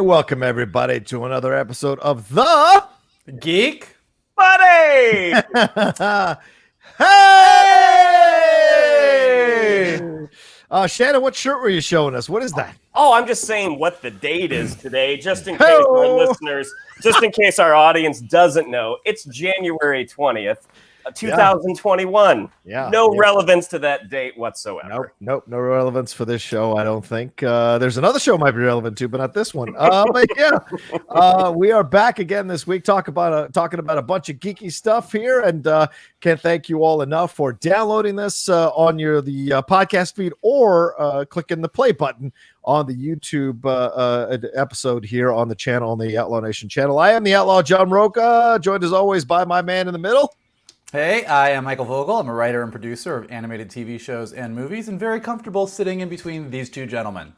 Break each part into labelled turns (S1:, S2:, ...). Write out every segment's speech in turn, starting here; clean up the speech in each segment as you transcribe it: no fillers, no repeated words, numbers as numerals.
S1: welcome everybody to another episode of the
S2: Geek
S3: Buddy.
S1: Hey! Shannon, what shirt were you showing us? What is that?
S3: Oh, I'm just saying what the date is today, just in case our listeners, just in case our audience doesn't know. It's January 20th, 2021.
S1: Yeah.
S3: No relevance to that date whatsoever.
S1: Nope. No relevance for this show, I don't think. There's another show might be relevant too, but not this one. But yeah, we are back again this week talking about a bunch of geeky stuff here, and can't thank you all enough for downloading this on the podcast feed or clicking the play button on the YouTube episode here on the channel, on the Outlaw Nation channel. I am the Outlaw John Rocha, joined as always by my man in the middle.
S2: Hey, I am Michael Vogel. I'm a writer and producer of animated TV shows and movies, and very comfortable sitting in between these two gentlemen.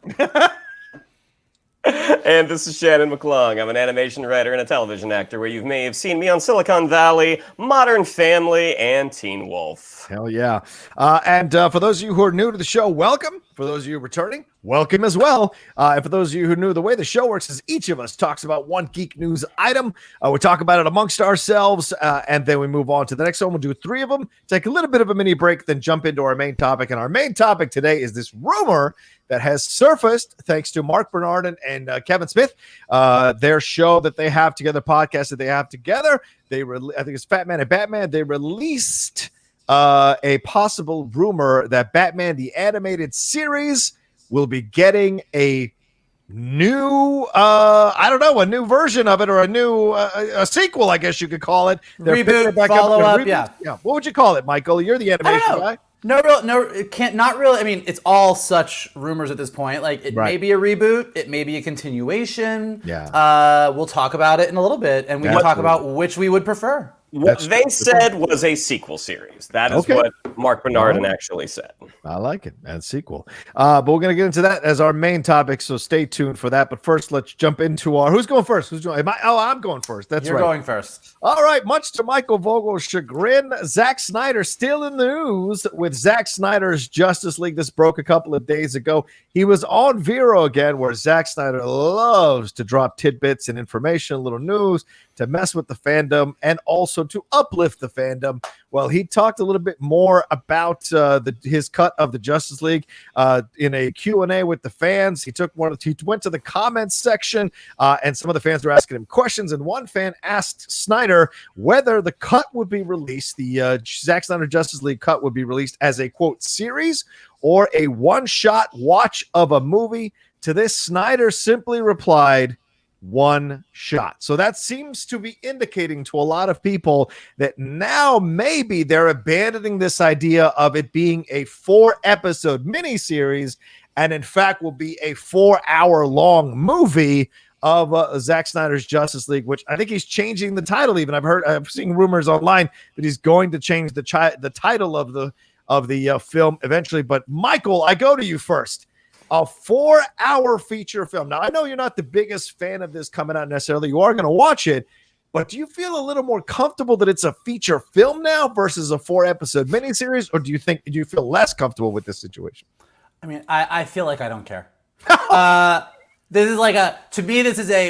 S3: And this is Shannon McClung. I'm an animation writer and a television actor where you may have seen me on Silicon Valley, Modern Family, and Teen Wolf.
S1: Hell yeah. And for those of you who are new to the show, welcome. For those of you returning, welcome as well. And for those of you who knew, the way the show works is each of us talks about one geek news item. We talk about it amongst ourselves, and then we move on to the next one. We'll do three of them, take a little bit of a mini break, then jump into our main topic. And our main topic today is this rumor that has surfaced thanks to Mark Bernard and Kevin Smith, their show that they have together, podcast that they have together. I think it's Fat Man and Batman. They released a possible rumor that Batman the Animated Series will be getting a new a new version of it, or a new a sequel, I guess you could call it.
S2: Reboot, follow-up, yeah.
S1: What would you call it, Michael? You're the animation guy.
S2: Not really. I mean, it's all such rumors at this point. Like, it may be a reboot, it may be a continuation.
S1: Yeah.
S2: We'll talk about it in a little bit, and we can talk about which we would prefer.
S3: What they said was a sequel series. That is what Mark Bernardin actually said.
S1: I like it. And sequel. But we're going to get into that as our main topic, so stay tuned for that. But first, let's jump into our... Who's going first? I'm going first. That's
S2: You're
S1: right.
S2: going first.
S1: All right. Much to Michael Vogel's chagrin, Zack Snyder still in the news with Zack Snyder's Justice League. This broke a couple of days ago. He was on Vero again, where Zack Snyder loves to drop tidbits and information, little news, to mess with the fandom and also to uplift the fandom. Well, he talked a little bit more about his cut of the Justice League in a Q&A with the fans. He went to the comments section, and some of the fans were asking him questions. And one fan asked Snyder whether the cut would be released, the Zack Snyder Justice League cut would be released as a quote series or a one-shot watch of a movie. To this, Snyder simply replied, one shot. So that seems to be indicating to a lot of people that now maybe they're abandoning this idea of it being a 4-episode miniseries, and in fact will be a 4-hour-long movie of Zack Snyder's Justice League, which I think he's changing the title. Even I've seen rumors online that he's going to change the title of the film eventually. But Michael, I go to you first. A 4-hour feature film. Now, I know you're not the biggest fan of this coming out necessarily. You are going to watch it, but do you feel a little more comfortable that it's a feature film now versus a 4-episode miniseries, or do you feel less comfortable with this situation?
S2: I mean, I feel like I don't care. This is like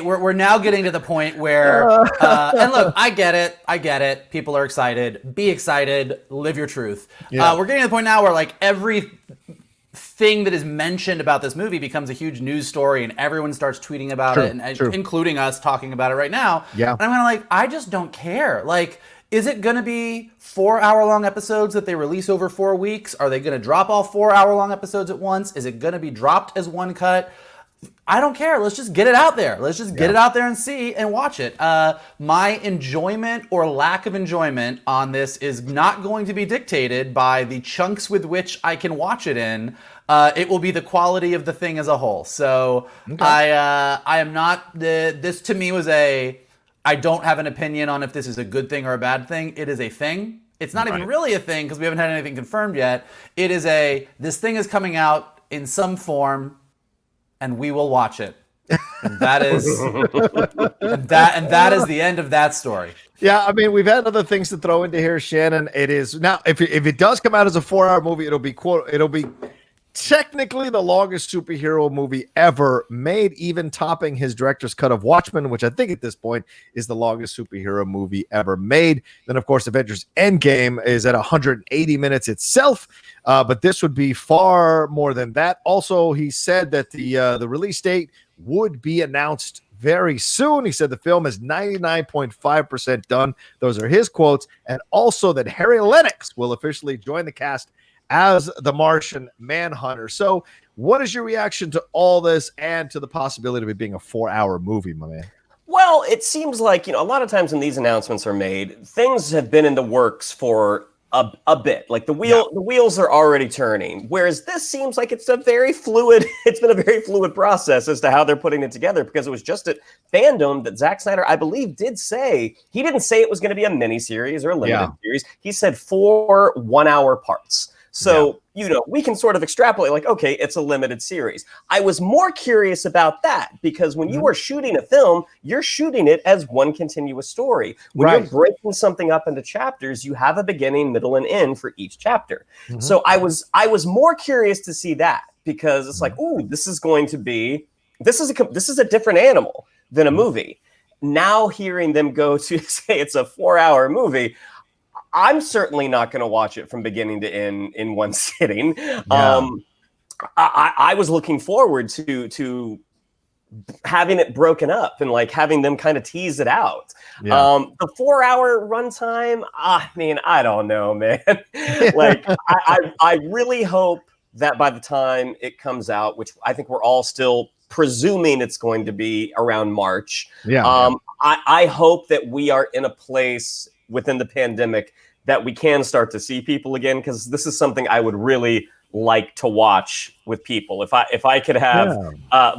S2: we're now getting to the point where, and look, I get it. People are excited. Be excited. Live your truth. Yeah. We're getting to the point now where like every thing that is mentioned about this movie becomes a huge news story, and everyone starts tweeting about it, and including us talking about it right now. Yeah. And I'm kind of like, I just don't care. Like, is it going to be 4-hour-long episodes that they release over 4 weeks? Are they going to drop all 4-hour-long episodes at once? Is it going to be dropped as one cut? I don't care. Let's just get it out there. Let's just get it out there and see and watch it. My enjoyment or lack of enjoyment on this is not going to be dictated by the chunks with which I can watch it in. It will be the quality of the thing as a whole. So I am not. This to me was I don't have an opinion on if this is a good thing or a bad thing. It is a thing. It's not even really a thing because we haven't had anything confirmed yet. It is this thing is coming out in some form, and we will watch it. And that is that is the end of that story.
S1: Yeah, I mean, we've had other things to throw into here, Shannon. It is now if it does come out as a 4-hour movie, it'll be technically the longest superhero movie ever made, even topping his director's cut of Watchmen, which I think at this point is the longest superhero movie ever made. Then, of course, Avengers Endgame is at 180 minutes itself, but this would be far more than that. Also, he said that the release date would be announced very soon. He said the film is 99.5% done. Those are his quotes. And also that Harry Lennox will officially join the cast as the Martian Manhunter. So what is your reaction to all this and to the possibility of it being a 4-hour movie, my man?
S3: Well, it seems like, a lot of times when these announcements are made, things have been in the works for a bit. Like the wheels are already turning. Whereas this seems like it's been a very fluid process as to how they're putting it together, because it was just at Fandom that Zack Snyder, I believe, did say, he didn't say it was going to be a mini series or a limited series. He said 4 1-hour parts. So, we can sort of extrapolate like, okay, it's a limited series. I was more curious about that because when you are shooting a film, you're shooting it as one continuous story. When you're breaking something up into chapters, you have a beginning, middle, and end for each chapter. So I was more curious to see that because it's like, ooh, this is a different animal than a movie. Now hearing them go to say it's a 4-hour movie, I'm certainly not going to watch it from beginning to end in one sitting. I was looking forward to having it broken up and like having them kind of tease it out. The 4-hour runtime, I mean, I don't know, man. Like, I really hope that by the time it comes out, which I think we're all still presuming it's going to be around March. I hope that we are in a place within the pandemic that we can start to see people again, because this is something I would really like to watch with people. If I could have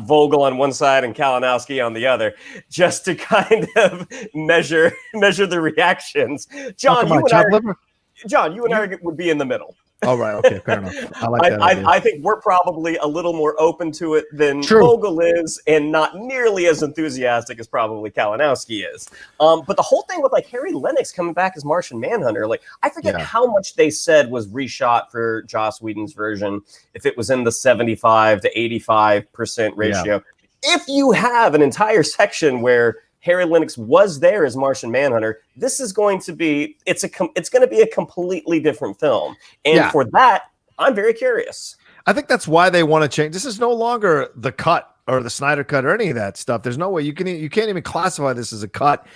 S3: Vogel on one side and Kalinowski on the other, just to kind of measure the reactions. John, you and I would be in the middle.
S1: All right. Okay. Fair enough. I like that.
S3: I think we're probably a little more open to it than Vogel is, and not nearly as enthusiastic as probably Kalinowski is. But the whole thing with like Harry Lennox coming back as Martian Manhunter, like I forget how much they said was reshot for Joss Whedon's version. If it was in the 75 to 85% ratio, if you have an entire section where Harry Lennox was there as Martian Manhunter, this is going to be it's going to be a completely different film. And for that, I'm very curious.
S1: I think that's why they want to change. This is no longer the cut or the Snyder cut or any of that stuff. There's no way you can't even classify this as a cut.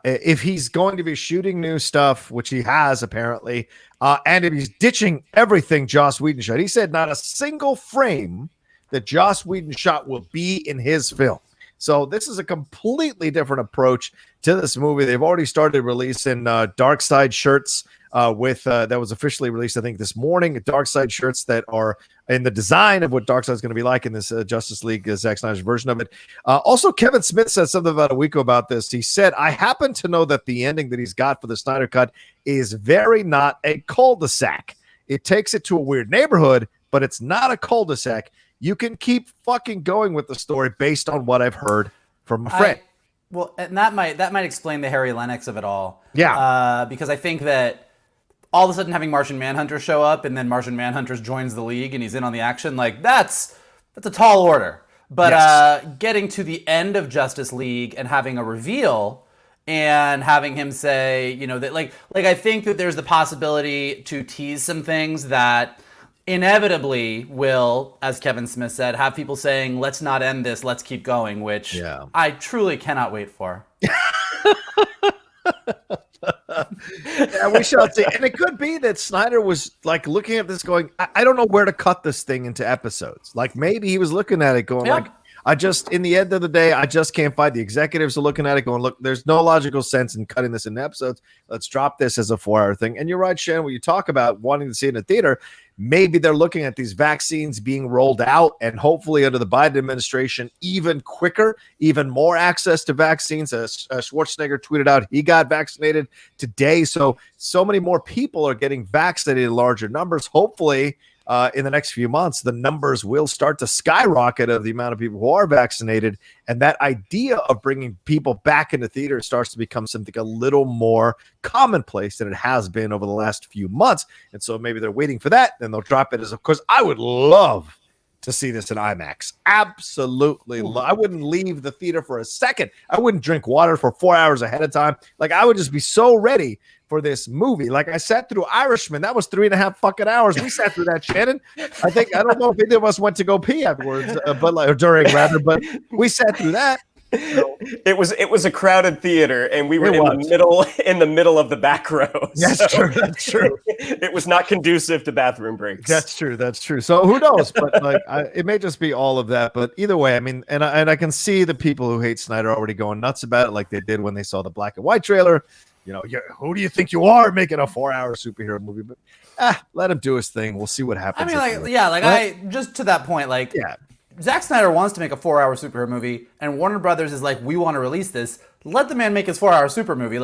S1: If he's going to be shooting new stuff, which he has apparently, and if he's ditching everything Joss Whedon shot, he said not a single frame that Joss Whedon shot will be in his film. So this is a completely different approach to this movie. They've already started releasing Dark Side shirts with that was officially released, I think, this morning. Dark Side shirts that are in the design of what Dark Side is going to be like in this Justice League, Zack Snyder's version of it. Also, Kevin Smith said something about a week ago about this. He said, I happen to know that the ending that he's got for the Snyder cut is very not a cul-de-sac. It takes it to a weird neighborhood, but it's not a cul-de-sac. You can keep fucking going with the story based on what I've heard from a friend.
S2: And that might explain the Harry Lennox of it all.
S1: Yeah.
S2: Because I think that all of a sudden having Martian Manhunter show up and then Martian Manhunter joins the league and he's in on the action, like that's a tall order. But getting to the end of Justice League and having a reveal and having him say, that like I think that there's the possibility to tease some things that inevitably will, as Kevin Smith said, have people saying, let's not end this, let's keep going, which I truly cannot wait for.
S1: We shall see. And it could be that Snyder was like looking at this going, I don't know where to cut this thing into episodes. Like maybe he was looking at it going like, in the end of the day, I just can't find. The executives are looking at it going, look, there's no logical sense in cutting this into episodes. Let's drop this as a 4-hour thing. And you're right, Shannon, when you talk about wanting to see it in a theater, maybe they're looking at these vaccines being rolled out and hopefully under the Biden administration, even quicker, even more access to vaccines. Schwarzenegger tweeted out he got vaccinated today. So many more people are getting vaccinated in larger numbers. Hopefully in the next few months, the numbers will start to skyrocket of the amount of people who are vaccinated. And that idea of bringing people back into theaters starts to become something a little more commonplace than it has been over the last few months. And so maybe they're waiting for that. Then they'll drop it as, of course, I would love to see this in IMAX. Absolutely. I wouldn't leave the theater for a second. I wouldn't drink water for 4 hours ahead of time. Like, I would just be so ready for this movie. Like, I sat through Irishman. That was 3.5 fucking hours. We sat through that, Shannon. I don't know if any of us went to go pee afterwards, or during rather, but we sat through that. So,
S3: it was a crowded theater, and we were in the middle of the back row.
S1: That's true. That's true.
S3: It was not conducive to bathroom breaks.
S1: That's true. That's true. So who knows? But like, it may just be all of that. But either way, I mean, and I can see the people who hate Snyder already going nuts about it, like they did when they saw the black and white trailer. You know, who do you think you are making a 4-hour superhero movie? But let him do his thing. We'll see what happens.
S2: I mean, I just to that point, like, yeah. Zack Snyder wants to make a 4-hour superhero movie, and Warner Brothers is like, we want to release this. Let the man make his 4-hour super movie.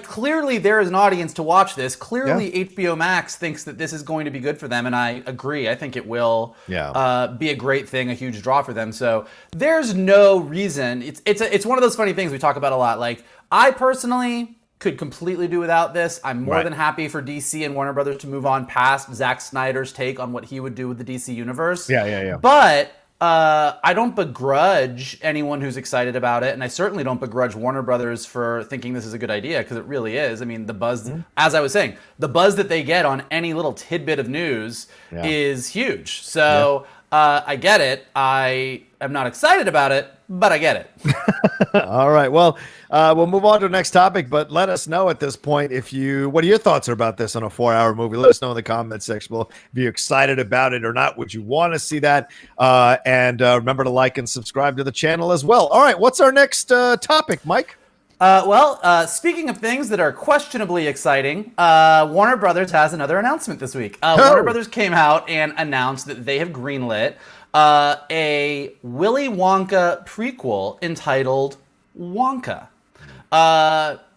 S2: Clearly there is an audience to watch this. Clearly HBO Max thinks that this is going to be good for them, and I agree. I think it will be a great thing, a huge draw for them. So there's no reason. It's one of those funny things we talk about a lot. Like, I personally could completely do without this. I'm more than happy for DC and Warner Brothers to move on past Zack Snyder's take on what he would do with the DC universe.
S1: Yeah.
S2: But I don't begrudge anyone who's excited about it, and I certainly don't begrudge Warner Brothers for thinking this is a good idea, because it really is. I mean, the buzz, as I was saying, the buzz that they get on any little tidbit of news is huge. So I get it. I am not excited about it, but I get it.
S1: All right. Well, we'll move on to the next topic, but let us know at this point what are your thoughts about this on a 4-hour movie? Let us know in the comment section below if you're excited about it or not. Would you want to see that? And remember to like and subscribe to the channel as well. All right. What's our next topic, Mike?
S2: Speaking of things that are questionably exciting, Warner Brothers has another announcement this week. Warner Brothers came out and announced that they have greenlit a Willy Wonka prequel entitled Wonka.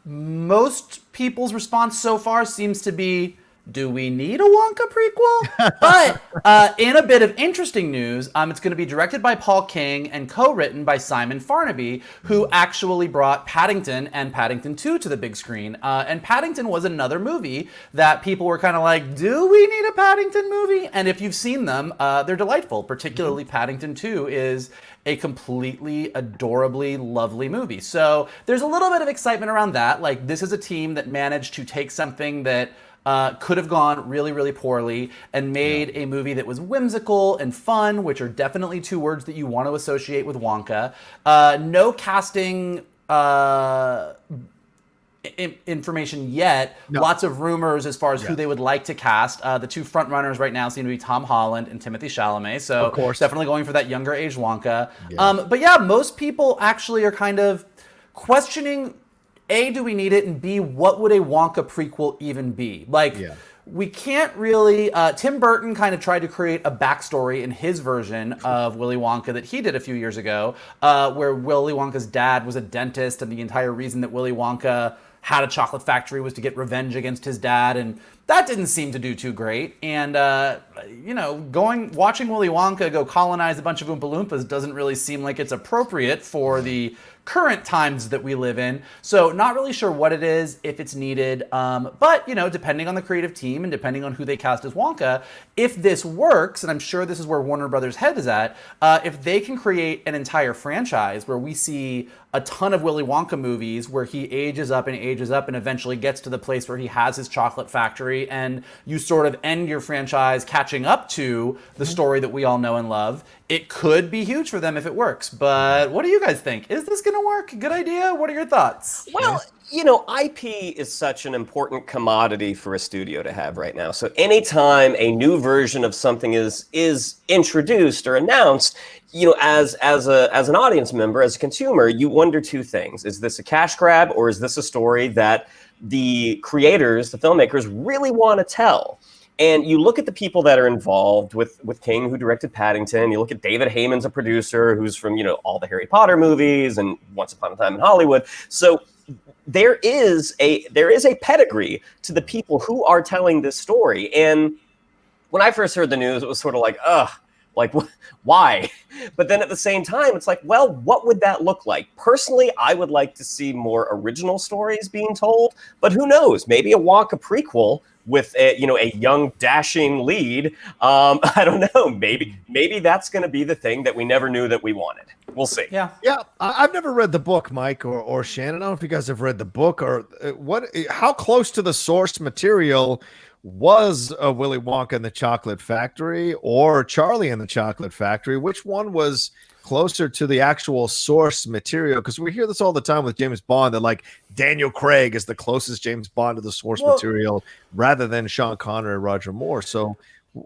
S2: Most people's response so far seems to be, do we need a Wonka prequel? But in a bit of interesting news, it's going to be directed by Paul King and co-written by Simon Farnaby, who actually brought Paddington and Paddington 2 to the big screen. And Paddington was another movie that people were kind of like, do we need a Paddington movie? And if you've seen them, they're delightful. Particularly Paddington 2 is a completely adorably lovely movie. So there's a little bit of excitement around that. Like, this is a team that managed to take something that could have gone really, really poorly and made a movie that was whimsical and fun, which are definitely two words that you want to associate with Wonka. No casting information yet. No. Lots of rumors as far as who they would like to cast. The two front runners right now seem to be Tom Holland and Timothée Chalamet. So of course, definitely going for that younger age Wonka. Yeah. But yeah, most people actually are kind of questioning, A, do we need it? And B, what would a Wonka prequel even be? Like, we can't really... Tim Burton kind of tried to create a backstory in his version of Willy Wonka that he did a few years ago, where Willy Wonka's dad was a dentist, and the entire reason that Willy Wonka had a chocolate factory was to get revenge against his dad, and that didn't seem to do too great. And, watching Willy Wonka go colonize a bunch of Oompa Loompas doesn't really seem like it's appropriate for the current times that we live in. So not really sure what it is, if it's needed. But, depending on the creative team and depending on who they cast as Wonka, if this works, and I'm sure this is where Warner Brothers' head is at, if they can create an entire franchise where we see a ton of Willy Wonka movies where he ages up and eventually gets to the place where he has his chocolate factory, and you sort of end your franchise catching up to the story that we all know and love, it could be huge for them if it works. But what do you guys think? Is this going to work? Good idea? What are your thoughts?
S3: Well, IP is such an important commodity for a studio to have right now. So anytime a new version of something is introduced or announced, as an audience member, as a consumer, you wonder two things. Is this a cash grab, or is this a story that the creators, the filmmakers, really want to tell? And you look at the people that are involved with King, who directed Paddington. You look at David Heyman's a producer who's from, all the Harry Potter movies and Once Upon a Time in Hollywood. So there is a pedigree to the people who are telling this story. And when I first heard the news, it was sort of like, ugh, like why? But then at the same time, it's like, well, what would that look like? Personally, I would like to see more original stories being told, but who knows? Maybe a Wonka prequel with a young dashing lead. I don't know. Maybe that's going to be the thing that we never knew that we wanted. We'll see.
S1: Yeah. I've never read the book, Mike or Shannon. I don't know if you guys have read the book or how close to the source material was Willy Wonka and the Chocolate Factory or Charlie and the Chocolate Factory? Which one was closer to the actual source material? Because we hear this all the time with James Bond, that like Daniel Craig is the closest James Bond to the source material rather than Sean Connery or Roger Moore. So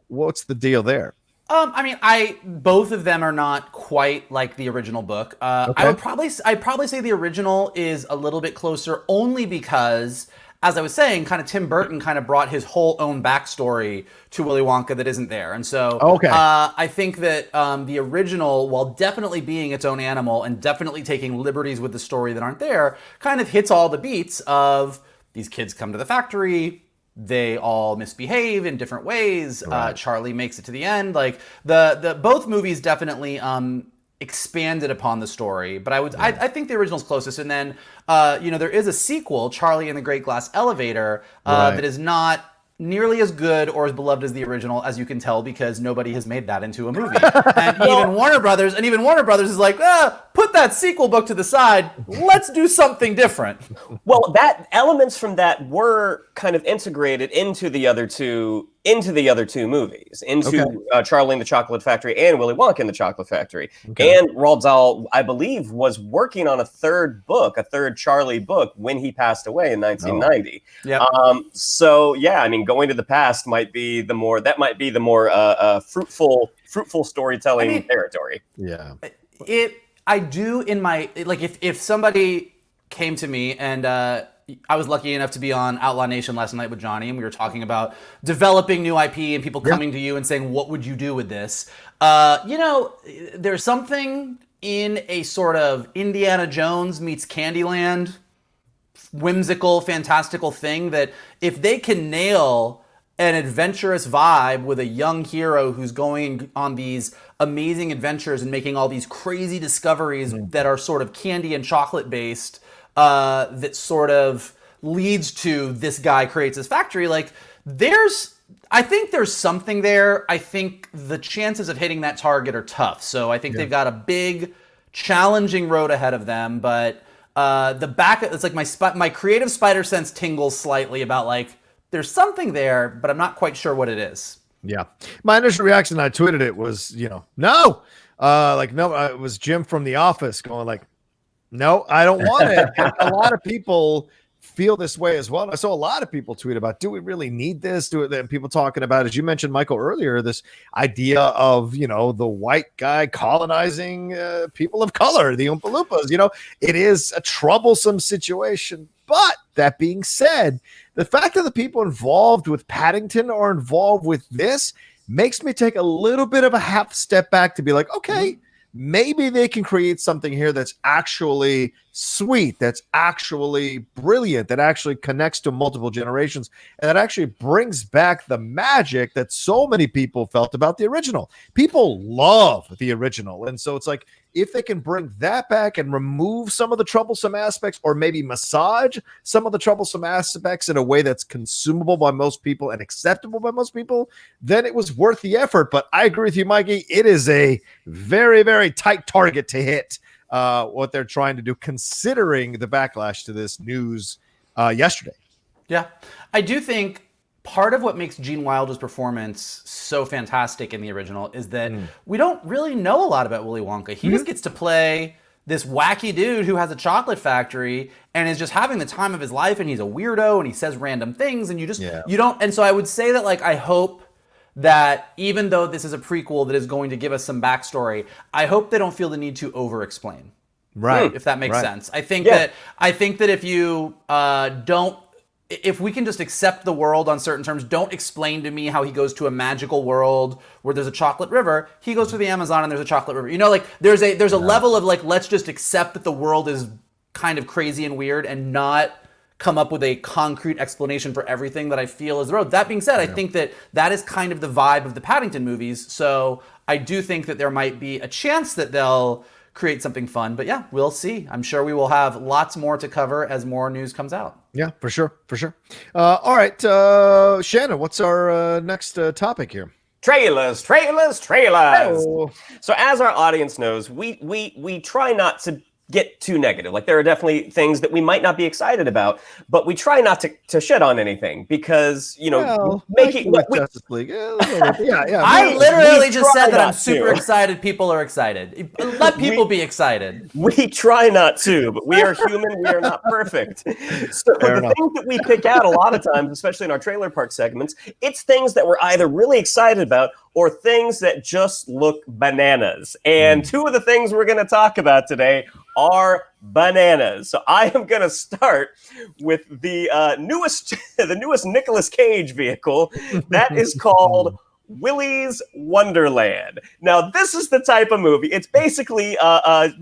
S1: what's the deal there?
S2: I mean, both of them are not quite like the original book. Okay. I'd probably say the original is a little bit closer, only because, as I was saying, kind of Tim Burton kind of brought his whole own backstory to Willy Wonka that isn't there. And so I think that the original, while definitely being its own animal and definitely taking liberties with the story that aren't there, kind of hits all the beats of these kids come to the factory, they all misbehave in different ways. Right. Charlie makes it to the end. Like the both movies definitely expanded upon the story, but I think the original's closest. And then there is a sequel, Charlie and the Great Glass Elevator, that is not nearly as good or as beloved as the original, as you can tell, because nobody has made that into a movie. And even Warner Brothers is like, put that sequel book to the side. Let's do something different.
S3: Well, that elements from that were kind of integrated into the other two movies, into Charlie and the Chocolate Factory and Willy Wonka and the Chocolate Factory. Okay. And Roald Dahl, I believe, was working on a third Charlie book when he passed away in 1990. Yep. So yeah, I mean, going to the past might be the more fruitful storytelling territory.
S1: Yeah.
S2: I do in my, like, if somebody came to me and I was lucky enough to be on Outlaw Nation last night with Johnny, and we were talking about developing new IP and people coming to you and saying, what would you do with this? There's something in a sort of Indiana Jones meets Candyland, whimsical, fantastical thing that if they can nail an adventurous vibe with a young hero who's going on these amazing adventures and making all these crazy discoveries that are sort of candy and chocolate based, that sort of leads to this guy creates his factory. Like I think there's something there. I think the chances of hitting that target are tough. So I think they've got a big, challenging road ahead of them. But it's like my creative spider sense tingles slightly about like, there's something there, but I'm not quite sure what it is.
S1: Yeah. My initial reaction, I tweeted it, was, no. It was Jim from The Office going like, no, I don't want it. And a lot of people feel this way as well. I saw a lot of people tweet about, do we really need this? And people talking about, as you mentioned, Michael, earlier, this idea of, the white guy colonizing people of color, the Oompa Loompas. It is a troublesome situation. But that being said, the fact that the people involved with Paddington are involved with this makes me take a little bit of a half step back to be like, okay, maybe they can create something here that's actually sweet, that's actually brilliant, that actually connects to multiple generations, and that actually brings back the magic that so many people felt about the original. People love the original. And so it's like, if they can bring that back and remove some of the troublesome aspects, or maybe massage some of the troublesome aspects in a way that's consumable by most people and acceptable by most people, then it was worth the effort. But I agree with you, Mikey. It is a very, very tight target to hit, what they're trying to do, considering the backlash to this news yesterday.
S2: Yeah, I do think part of what makes Gene Wilder's performance so fantastic in the original is that we don't really know a lot about Willy Wonka. He just gets to play this wacky dude who has a chocolate factory and is just having the time of his life, and he's a weirdo and he says random things, and you don't. And so I would say that, like, I hope that even though this is a prequel that is going to give us some backstory, I hope they don't feel the need to over-explain.
S1: Right.
S2: If that makes sense. I think that if you if we can just accept the world on certain terms, don't explain to me how he goes to a magical world where there's a chocolate river. He goes to the Amazon and there's a chocolate river. There's a level of, like, let's just accept that the world is kind of crazy and weird and not come up with a concrete explanation for everything that I feel is the road. That being said, I think that is kind of the vibe of the Paddington movies. So I do think that there might be a chance that they'll create something fun. But yeah, we'll see. I'm sure we will have lots more to cover as more news comes out.
S1: Yeah, for sure. All right, Shannon, what's our next topic here?
S3: Trailers.
S1: Oh.
S3: So as our audience knows, we try not to get too negative. Like there are definitely things that we might not be excited about, but we try not to shit on anything because, making
S1: Justice League.
S2: I literally just said that I'm super excited. People are excited. Let people be excited.
S3: We try not to, but we are human. We are not perfect. So the things that we pick out a lot of times, especially in our trailer park segments, it's things that we're either really excited about or things that just look bananas. And two of the things we're going to talk about today are bananas. So I am going to start with the newest Nicolas Cage vehicle that is called Willy's Wonderland. Now, this is the type of movie. It's basically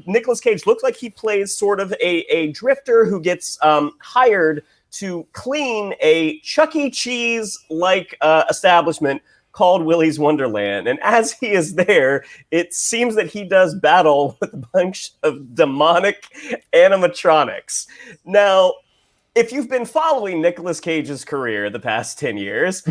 S3: Nicolas Cage looks like he plays sort of a drifter who gets hired to clean a Chuck E. Cheese-like establishment called Willy's Wonderland. And as he is there, it seems that he does battle with a bunch of demonic animatronics. Now, if you've been following Nicolas Cage's career the past 10 years,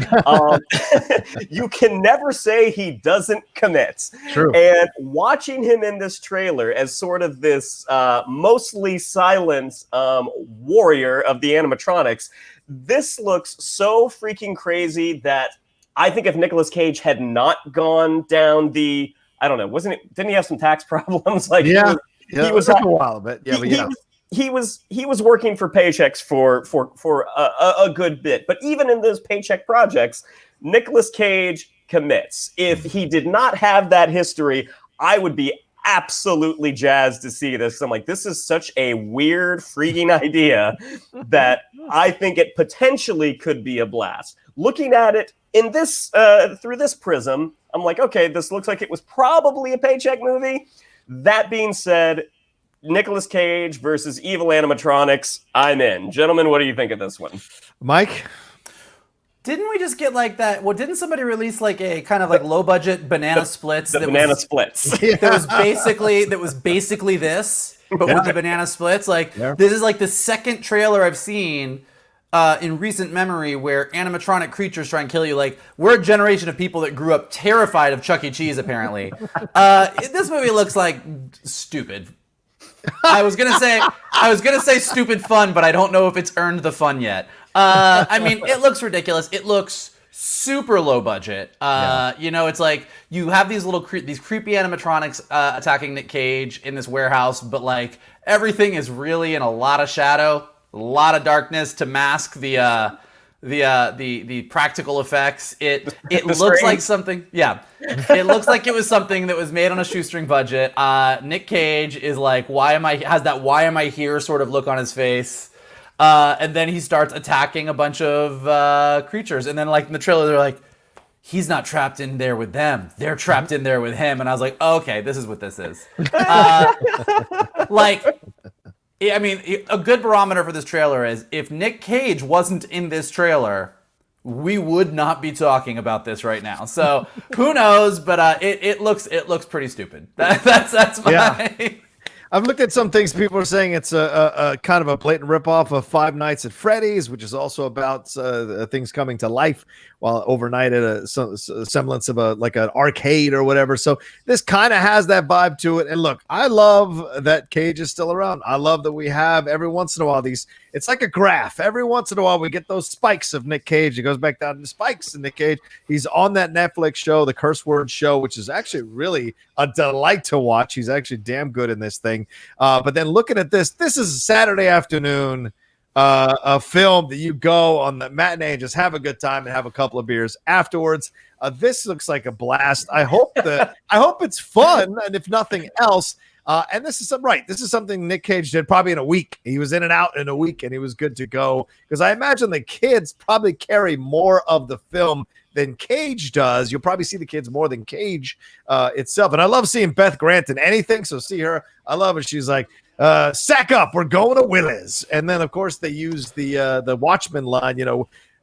S3: you can never say he doesn't commit.
S1: True.
S3: And watching him in this trailer as sort of this mostly silent warrior of the animatronics, this looks so freaking crazy that I think if Nicolas Cage had not gone down didn't he have some tax problems? Like
S1: he was
S3: a
S1: while, but
S3: he was working for paychecks for a good bit. But even in those paycheck projects, Nicolas Cage commits. If he did not have that history, I would be absolutely jazzed to see this. I'm like, this is such a weird, freaking idea that I think it potentially could be a blast. Looking at it in this through this prism, I'm like, okay, this looks like it was probably a paycheck movie. That being said, Nicolas Cage versus evil animatronics, I'm in. Gentlemen, what do you think of this one?
S1: Mike?
S2: Didn't we just get like that? Well, didn't somebody release like a kind of like low budget banana splits?
S3: Splits.
S2: That was basically this, but with the banana splits. Like this is like the second trailer I've seen in recent memory where animatronic creatures try and kill you. Like we're a generation of people that grew up terrified of Chuck E. Cheese. Apparently, this movie looks like stupid. I was gonna say stupid fun, but I don't know if it's earned the fun yet. I mean, it looks ridiculous. It looks super low budget. It's like you have these these creepy animatronics attacking Nick Cage in this warehouse, but like everything is really in a lot of shadow, a lot of darkness to mask the practical effects. It looks like something. Yeah, it looks like it was something that was made on a shoestring budget. Nick Cage is like, why am I here sort of look on his face. And then he starts attacking a bunch of creatures. And then like in the trailer, they're like, he's not trapped in there with them. They're trapped in there with him. And I was like, okay, this is what this is. I mean, a good barometer for this trailer is if Nick Cage wasn't in this trailer, we would not be talking about this right now. So who knows? But it looks pretty stupid. That's my.
S1: Yeah. I've looked at some things. People are saying it's a kind of a blatant ripoff of Five Nights at Freddy's, which is also about things coming to life while overnight at a semblance of like an arcade or whatever. So this kind of has that vibe to it. And look, I love that Cage is still around. I love that we have every once in a while it's like a graph. Every once in a while we get those spikes of Nick Cage. It goes back down to spikes in Nick Cage. He's on that Netflix show, the Curse Word Show, which is actually really a delight to watch. He's actually damn good in this thing. But then looking at this is a Saturday afternoon a film that you go on the matinee and just have a good time and have a couple of beers afterwards. This looks like a blast. I hope it's fun, and if nothing else, and this is something Nick Cage did probably in a week. He was in and out in a week, and he was good to go. Because I imagine the kids probably carry more of the film than Cage does. You'll probably see the kids more than Cage itself. And I love seeing Beth Grant in anything. So see her. I love it. She's like, Sack up, we're going to Willis. And then, of course, they use the Watchmen line,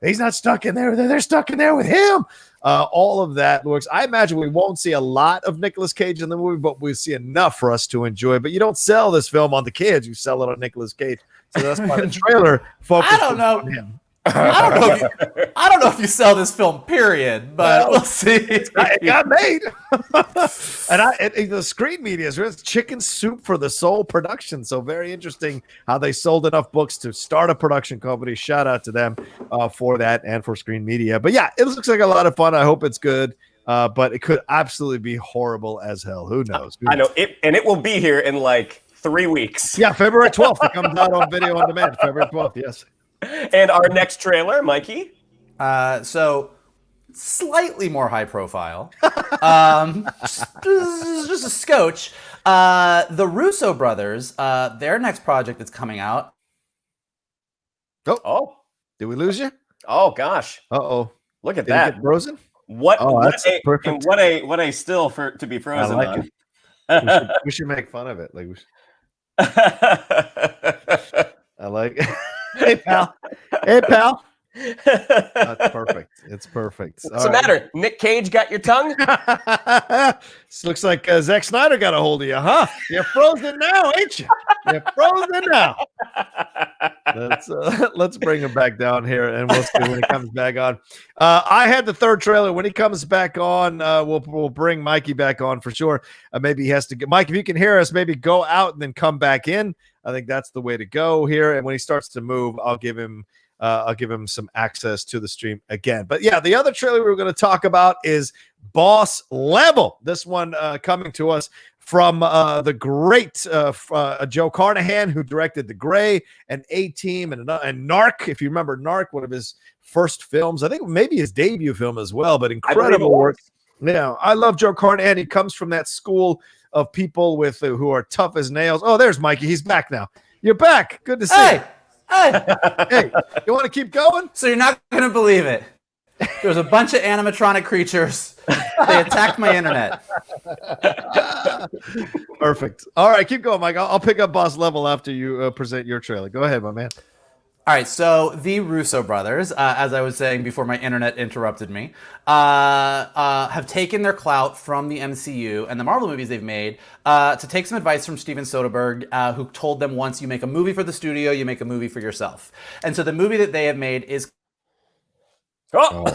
S1: he's not stuck in there. They're stuck in there with him. All of that works. I imagine we won't see a lot of Nicolas Cage in the movie, but we see enough for us to enjoy. But you don't sell this film on the kids. You sell it on Nicolas Cage. So that's why the trailer focuses on him.
S2: I don't know if you sell this film, period, but we'll see.
S1: It got made. And the screen media is chicken soup for the soul production. So very interesting how they sold enough books to start a production company. Shout out to them for that and for screen media. But yeah, it looks like a lot of fun. I hope it's good. But it could absolutely be horrible as hell. Who knows?
S3: I know it, and it will be here in like 3 weeks.
S1: Yeah, February 12th. It comes out on video on demand. February 12th, yes.
S3: And our next trailer, Mikey.
S2: So slightly more high profile. Just a scotch. The Russo brothers, their next project that's coming out.
S3: Oh.
S1: Did we lose you?
S3: Oh gosh.
S1: Uh-oh.
S3: Look at
S1: Did
S3: that.
S1: It get frozen?
S3: What
S1: perfect.
S3: what a still for to be frozen
S1: I like
S3: on.
S1: It. We should make fun of it. Like I like it. Hey pal. That's perfect. It's perfect.
S3: What's the matter? Nick Cage got your tongue?
S1: This looks like Zack Snyder got a hold of you, huh? You're frozen now, ain't you? You're frozen now. Let's bring him back down here, and we'll see when he comes back on. I had the third trailer. When he comes back on, we'll bring Mikey back on for sure. Maybe he has to get Mike. If you can hear us, maybe go out and then come back in. I think that's the way to go here. And when he starts to move, I'll give him some access to the stream again. But yeah, the other trailer we're going to talk about is Boss Level. This one coming to us from the great Joe Carnahan, who directed The Gray and A-Team and Narc. If you remember Narc, one of his first films, I think maybe his debut film as well, but incredible work. Yeah, I love Joe Carnahan. He comes from that school of people with who are tough as nails. Oh, there's Mikey. He's back now. You're back. Good to see you. Hey, you want to keep going?
S2: So you're not going to believe it. There's a bunch of animatronic creatures. They attacked my internet.
S1: Perfect. All right, keep going, Mike. I'll pick up Boss Level after you present your trailer. Go ahead, my man.
S2: All right, so the Russo brothers, as I was saying before my internet interrupted me, have taken their clout from the MCU and the Marvel movies they've made to take some advice from Steven Soderbergh, who told them once you make a movie for the studio, you make a movie for yourself. And so the movie that they have made is...
S1: Oh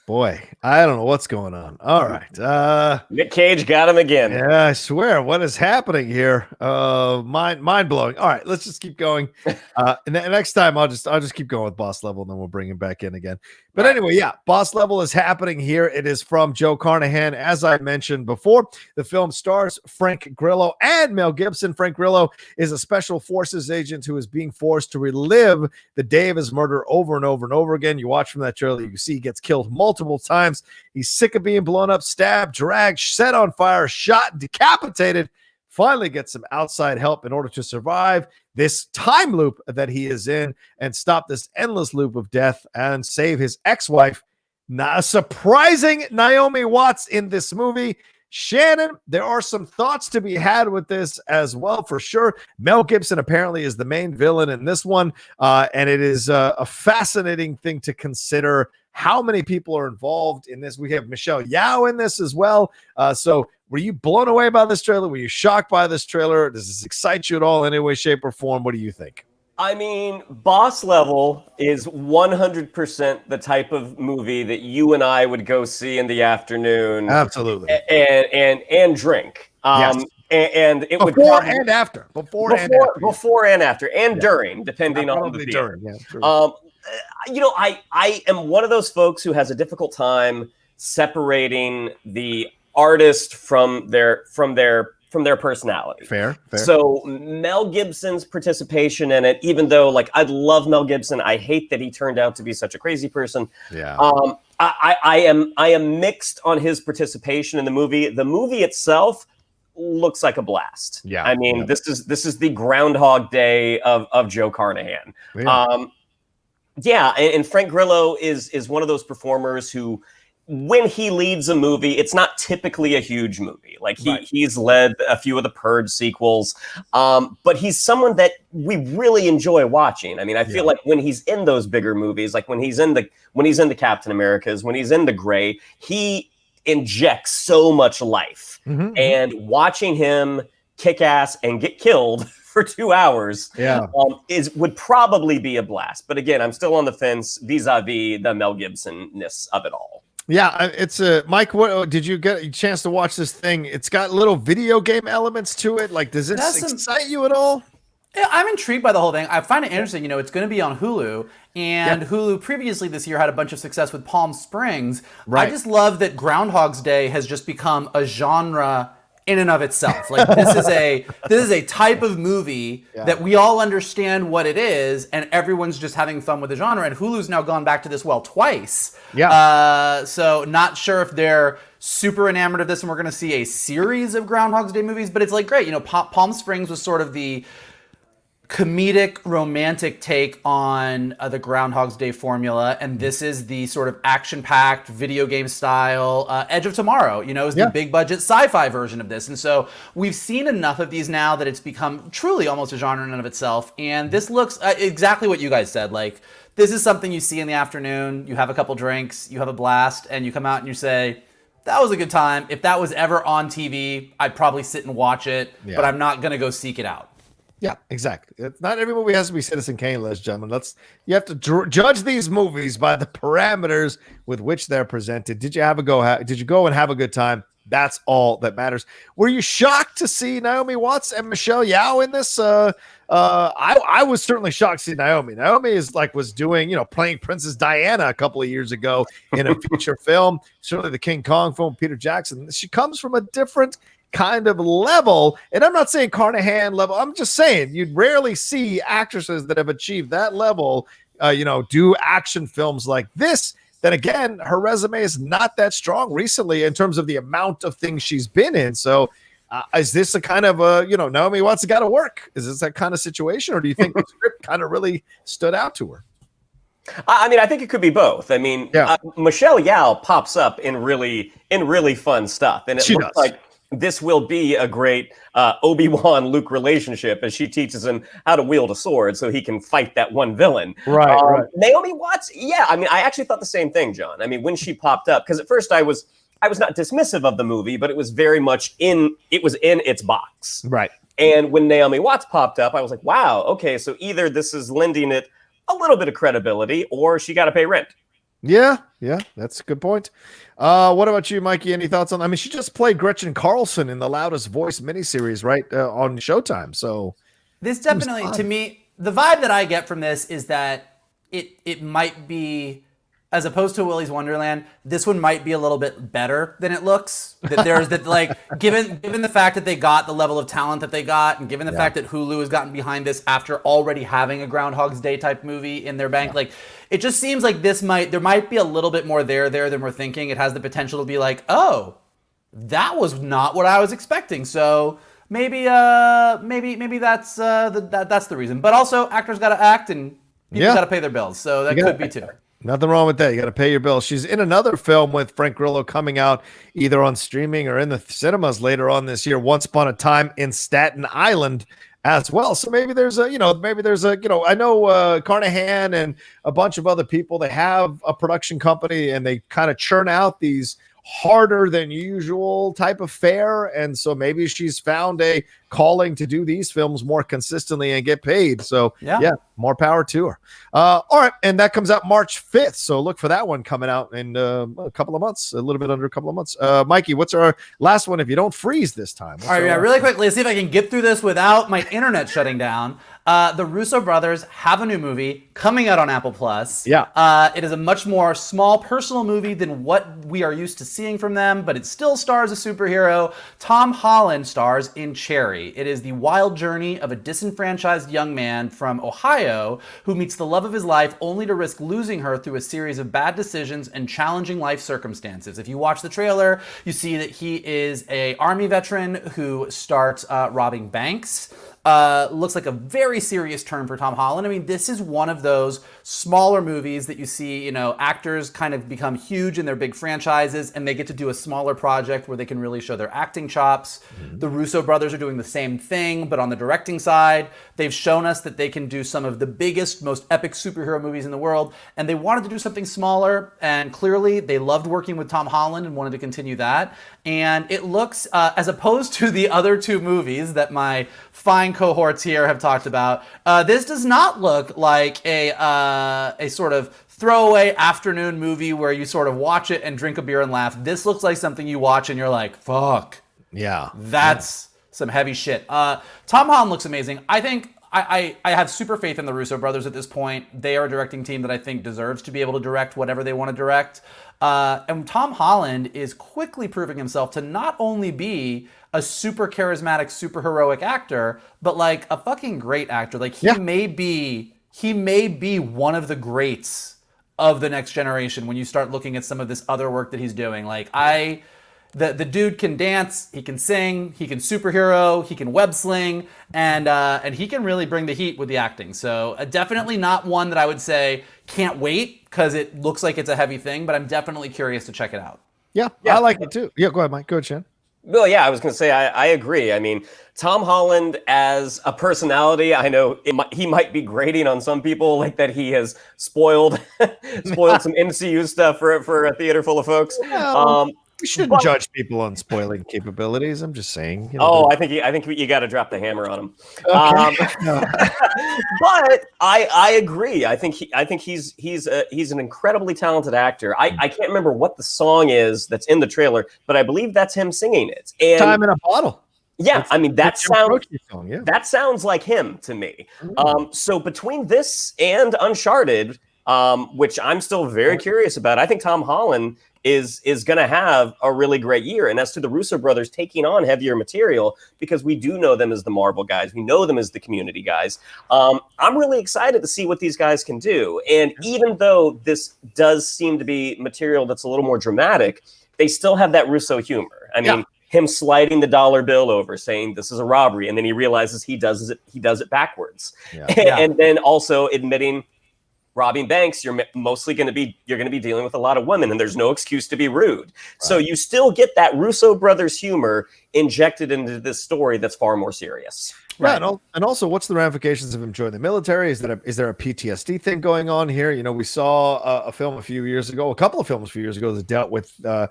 S1: boy, I don't know what's going on. All right,
S3: Nick Cage got him again.
S1: Yeah, I swear, what is happening here? Mind blowing. All right, let's just keep going. And next time I'll just keep going with Boss Level, and then we'll bring him back in again. But anyway, yeah, Boss Level is happening here. It is from Joe Carnahan, as I mentioned before. The film stars Frank Grillo and Mel Gibson. Frank Grillo is a special forces agent who is being forced to relive the day of his murder over and over and over again. You watch from that trailer, you see he gets killed multiple times. He's sick of being blown up, stabbed, dragged, set on fire, shot, decapitated. Finally gets some outside help in order to survive this time loop that he is in and stop this endless loop of death and save his ex-wife. Now, a surprising Naomi Watts in this movie. Shannon, there are some thoughts to be had with this as well, for sure. Mel Gibson apparently is the main villain in this one, and it is a fascinating thing to consider how many people are involved in this. We have Michelle Yeoh in this as well. So were you blown away by this trailer? Were you shocked by this trailer? Does this excite you at all in any way, shape, or form? What do you think?
S3: I mean, Boss Level is 100% the type of movie that you and I would go see in the afternoon.
S1: Absolutely.
S3: And drink.
S1: Yes.
S3: And it would
S1: before and after. Before
S3: and after, and during, depending on the theater.
S1: During, yeah, true.
S3: You know, I am one of those folks who has a difficult time separating the artist from their personality.
S1: Fair.
S3: So Mel Gibson's participation in it, even though like I love Mel Gibson, I hate that he turned out to be such a crazy person.
S1: Yeah.
S3: I am mixed on his participation in the movie. The movie itself looks like a blast.
S1: Yeah.
S3: I mean, this is the Groundhog Day of Joe Carnahan.
S1: Yeah.
S3: Yeah, and Frank Grillo is one of those performers who when he leads a movie, it's not typically a huge movie. Like he's led a few of the Purge sequels, but he's someone that we really enjoy watching. I mean, I feel like when he's in those bigger movies, like when he's in the Captain Americas, when he's in the Gray, he injects so much life. And watching him kick ass and get killed for 2 hours would probably be a blast. But again, I'm still on the fence vis-a-vis the Mel Gibson-ness of it all.
S1: Yeah, it's Mike. What did you get a chance to watch this thing? It's got little video game elements to it. Like, does this excite you at all?
S2: Yeah, I'm intrigued by the whole thing. I find it interesting. You know, it's going to be on Hulu, and Hulu previously this year had a bunch of success with Palm Springs. Right. I just love that Groundhog's Day has just become a genre in and of itself. Like this is a type of movie that we all understand what it is, and everyone's just having fun with the genre. And Hulu's now gone back to this twice. Yeah. So not sure if they're super enamored of this, and we're going to see a series of Groundhog's Day movies. But it's like great. You know, Palm Springs was sort of the comedic, romantic take on the Groundhog's Day formula, and this is the sort of action-packed, video game style Edge of Tomorrow, you know, is the big-budget sci-fi version of this. And so we've seen enough of these now that it's become truly almost a genre in and of itself, and this looks exactly what you guys said. Like, this is something you see in the afternoon, you have a couple drinks, you have a blast, and you come out and you say, that was a good time. If that was ever on TV, I'd probably sit and watch it, but I'm not going to go seek it out.
S1: Yeah, exactly. It's not every movie has to be Citizen Kane, ladies and gentlemen. You have to judge these movies by the parameters with which they're presented. Did you go and have a good time? That's all that matters. Were you shocked to see Naomi Watts and Michelle Yeoh in this? I was certainly shocked to see Naomi. Naomi was doing, playing Princess Diana a couple of years ago in a feature film. Certainly the King Kong film, Peter Jackson. She comes from a different kind of level, and I'm not saying Carnahan level. I'm just saying you'd rarely see actresses that have achieved that level, do action films like this. Then again, her resume is not that strong recently in terms of the amount of things she's been in. So, is this a kind of Naomi Watts got to work? Is this that kind of situation, or do you think the script kind of really stood out to her?
S3: I mean, I think it could be both. I mean, Michelle Yeoh pops up in really fun stuff, and it looks like this will be a great Obi-Wan Luke relationship as she teaches him how to wield a sword so he can fight that one villain. Right. Naomi Watts, I mean, I actually thought the same thing, John. I mean, when she popped up, because at first I was not dismissive of the movie, but it was very much in its box. Right. And when Naomi Watts popped up, I was like, wow, okay, so either this is lending it a little bit of credibility or she got to pay rent. Yeah, that's a good point. What about you, Mikey? Any thoughts on? I mean, she just played Gretchen Carlson in the Loudest Voice miniseries, right, on Showtime. So
S2: this definitely, to me, the vibe that I get from this is that it might be, as opposed to Willy's Wonderland, this one might be a little bit better than it looks. That there's that, like, given the fact that they got the level of talent that they got, and given the fact that Hulu has gotten behind this after already having a Groundhog's Day type movie in their bank, like, it just seems like there might be a little bit more there than we're thinking. It has the potential to be like, oh, that was not what I was expecting. So maybe that's that's the reason. But also, actors got to act and people got to pay their bills. So that could be too.
S1: Nothing wrong with that. You got to pay your bills. She's in another film with Frank Grillo coming out either on streaming or in the cinemas later on this year, Once Upon a Time in Staten Island as well. So maybe there's I know Carnahan and a bunch of other people, they have a production company and they kind of churn out these harder than usual type of fare. And so maybe she's found a calling to do these films more consistently and get paid. So more power to her. All right. And that comes out March 5th. So look for that one coming out in a couple of months, a little bit under a couple of months. Mikey, what's our last one if you don't freeze this time?
S2: All right, really quickly, let's see if I can get through this without my internet shutting down. The Russo brothers have a new movie coming out on Apple Plus. It is a much more small, personal movie than what we are used to seeing from them, but it still stars a superhero. Tom Holland stars in Cherry. It is the wild journey of a disenfranchised young man from Ohio who meets the love of his life only to risk losing her through a series of bad decisions and challenging life circumstances. If you watch the trailer, you see that he is an Army veteran who starts robbing banks. Looks like a very serious turn for Tom Holland. I mean, this is one of those smaller movies that you see, actors kind of become huge in their big franchises and they get to do a smaller project where they can really show their acting chops. The Russo brothers are doing the same thing, but on the directing side, they've shown us that they can do some of the biggest, most epic superhero movies in the world, and they wanted to do something smaller, and clearly they loved working with Tom Holland and wanted to continue that. And it looks, as opposed to the other two movies that my fine cohorts here have talked about, this does not look like a sort of throwaway afternoon movie where you sort of watch it and drink a beer and laugh. This looks like something you watch and you're like, fuck.
S1: Yeah.
S2: That's some heavy shit. Tom Holland looks amazing. I think I have super faith in the Russo brothers at this point. They are a directing team that I think deserves to be able to direct whatever they want to direct. And Tom Holland is quickly proving himself to not only be a super charismatic, super heroic actor, but like a fucking great actor. Like he may be one of the greats of the next generation when you start looking at some of this other work that he's doing. Like the dude can dance, he can sing, he can superhero, he can web sling, and he can really bring the heat with the acting. So definitely not one that I would say can't wait because it looks like it's a heavy thing, but I'm definitely curious to check it out.
S1: Yeah, I like it too. Yeah, go ahead, Mike. Go ahead, Shan.
S3: Well, yeah, I was going to say, I agree. I mean, Tom Holland as a personality, I know he might be grating on some people, like that he has spoiled some MCU stuff for a theater full of folks.
S1: Well, we shouldn't judge people on spoiling capabilities. I'm just saying.
S3: I think you got to drop the hammer on him.
S1: Okay.
S3: But I agree. I think he's an incredibly talented actor. I can't remember what the song is that's in the trailer, but I believe that's him singing it. And
S1: Time in a Bottle.
S3: Yeah, I mean that sounds like him to me. So between this and Uncharted, which I'm still very curious about, I think Tom Holland is going to have a really great year. And as to the Russo brothers taking on heavier material, because we do know them as the Marvel guys, we know them as the Community guys. I'm really excited to see what these guys can do. And even though this does seem to be material that's a little more dramatic, they still have that Russo humor. I mean, him sliding the dollar bill over, saying this is a robbery, and then he realizes he does it backwards, and then also admitting, robbing banks, you're mostly going to be dealing with a lot of women, and there's no excuse to be rude. Right. So you still get that Russo brothers humor injected into this story that's far more serious.
S1: Right. Yeah, and also, what's the ramifications of him joining the military? Is there a PTSD thing going on here? We saw a couple of films a few years ago that dealt with, the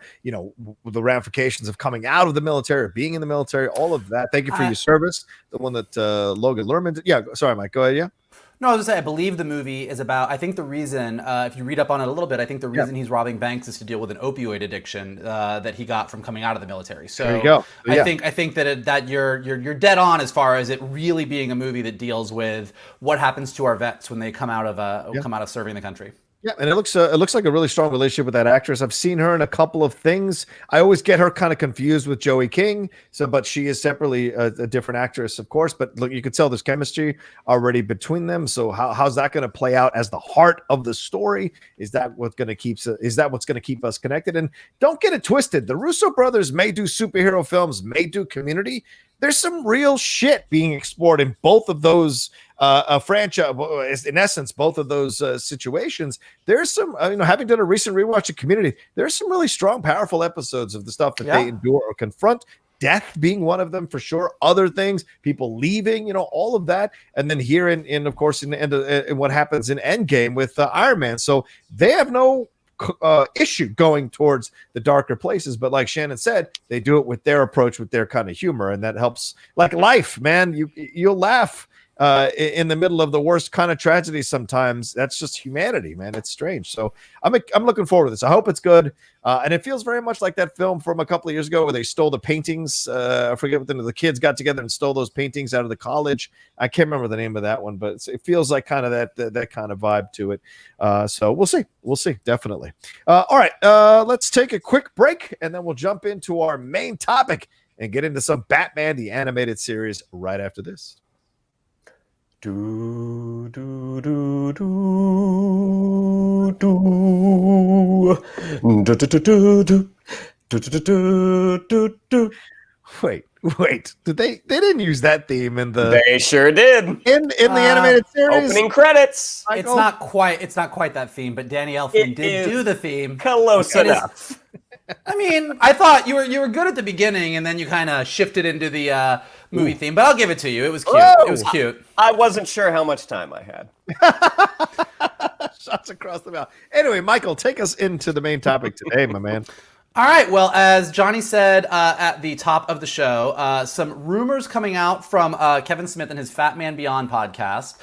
S1: ramifications of coming out of the military or being in the military, all of that. Thank you for your service. The one that Logan Lerman did. Yeah, sorry, Mike, go ahead, yeah?
S2: No, I was going to say, I believe the movie is about, I think the reason, if you read up on it a little bit, I think the reason he's robbing banks is to deal with an opioid addiction that he got from coming out of the military. So
S1: there you go.
S2: I think that you're dead on as far as it really being a movie that deals with what happens to our vets when they come out of serving the country.
S1: Yeah, and it looks like a really strong relationship with that actress. I've seen her in a couple of things. I always get her kind of confused with Joey King. But she is separately a different actress, of course. But look, you can tell there's chemistry already between them. So how's that going to play out as the heart of the story? Is that what's going to keep us connected? And don't get it twisted. The Russo brothers may do superhero films, may do Community. There's some real shit being explored in both of those franchise. In essence, both of those situations. There's some, having done a recent rewatch of Community, there's some really strong, powerful episodes of the stuff that they endure or confront. Death being one of them for sure. Other things, people leaving, all of that, and then here in of course in what happens in Endgame with Iron Man. So they have no issue going towards the darker places, but like Shannon said, they do it with their approach, with their kind of humor, and that helps. Like life, man, you'll laugh in the middle of the worst kind of tragedy sometimes. That's just humanity, man. It's strange. So I'm looking forward to this. I hope it's good. And it feels very much like that film from a couple of years ago where they stole the paintings. I forget what the kids got together and stole those paintings out of the college. I can't remember the name of that one, but it feels like kind of that kind of vibe to it. So we'll see. Definitely. All right. Let's take a quick break and then we'll jump into our main topic and get into some Batman, the animated series right after this.
S3: Do do do do do do do do do do do do do do.
S1: Wait, Wait, did they didn't use that theme in the
S3: They sure did.
S1: in the animated series?
S3: Opening credits.
S2: It's not quite that theme, but Danny Elfman did do the theme.
S3: Close enough.
S2: I mean, I thought you were good at the beginning, and then you kind of shifted into the movie theme. But I'll give it to you. It was cute.
S1: Whoa.
S2: It was cute.
S3: I wasn't sure how much time I had.
S1: Shots across the mouth. Anyway, Michael, take us into the main topic today, my man.
S2: All right. Well, as Johnny said at the top of the show, some rumors coming out from Kevin Smith and his Fat Man Beyond podcast.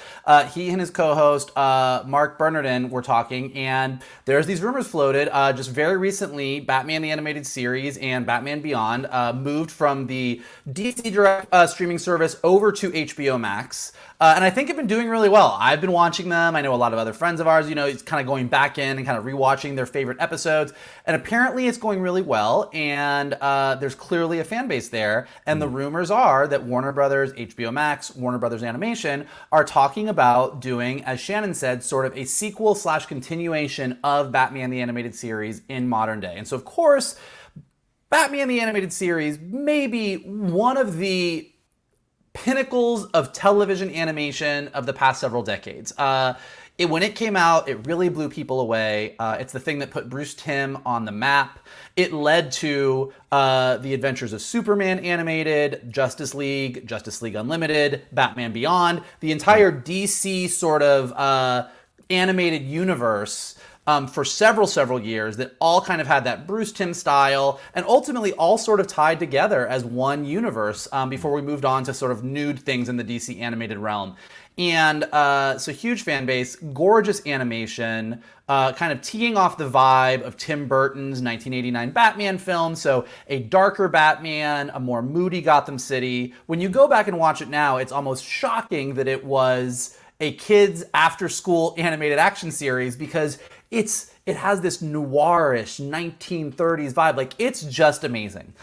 S2: He and his co-host Mark Bernardin were talking, and there's these rumors floated. Just very recently, Batman the Animated Series and Batman Beyond moved from the DC Direct streaming service over to HBO Max. And I think have been doing really well. I've been watching them. I know a lot of other friends of ours, it's kind of going back in and kind of rewatching their favorite episodes. And apparently it's going really well. And there's clearly a fan base there. And the rumors are that Warner Brothers, HBO Max, Warner Brothers Animation are talking about doing, as Shannon said, sort of a sequel / continuation of Batman the Animated Series in modern day. And so, of course, Batman the Animated Series may be one of the pinnacles of television animation of the past several decades. When it came out, it really blew people away. It's the thing that put Bruce Timm on the map. It led to The Adventures of Superman animated, Justice League Unlimited, Batman Beyond, the entire DC sort of animated universe for several years that all kind of had that Bruce Timm style and ultimately all sort of tied together as one universe before we moved on to sort of nude things in the DC animated realm. And so huge fan base, gorgeous animation, kind of teeing off the vibe of Tim Burton's 1989 Batman film. So a darker Batman, a more moody Gotham City. When you go back and watch it now, it's almost shocking that it was a kids after school animated action series because it has this noirish 1930s vibe. Like, it's just amazing.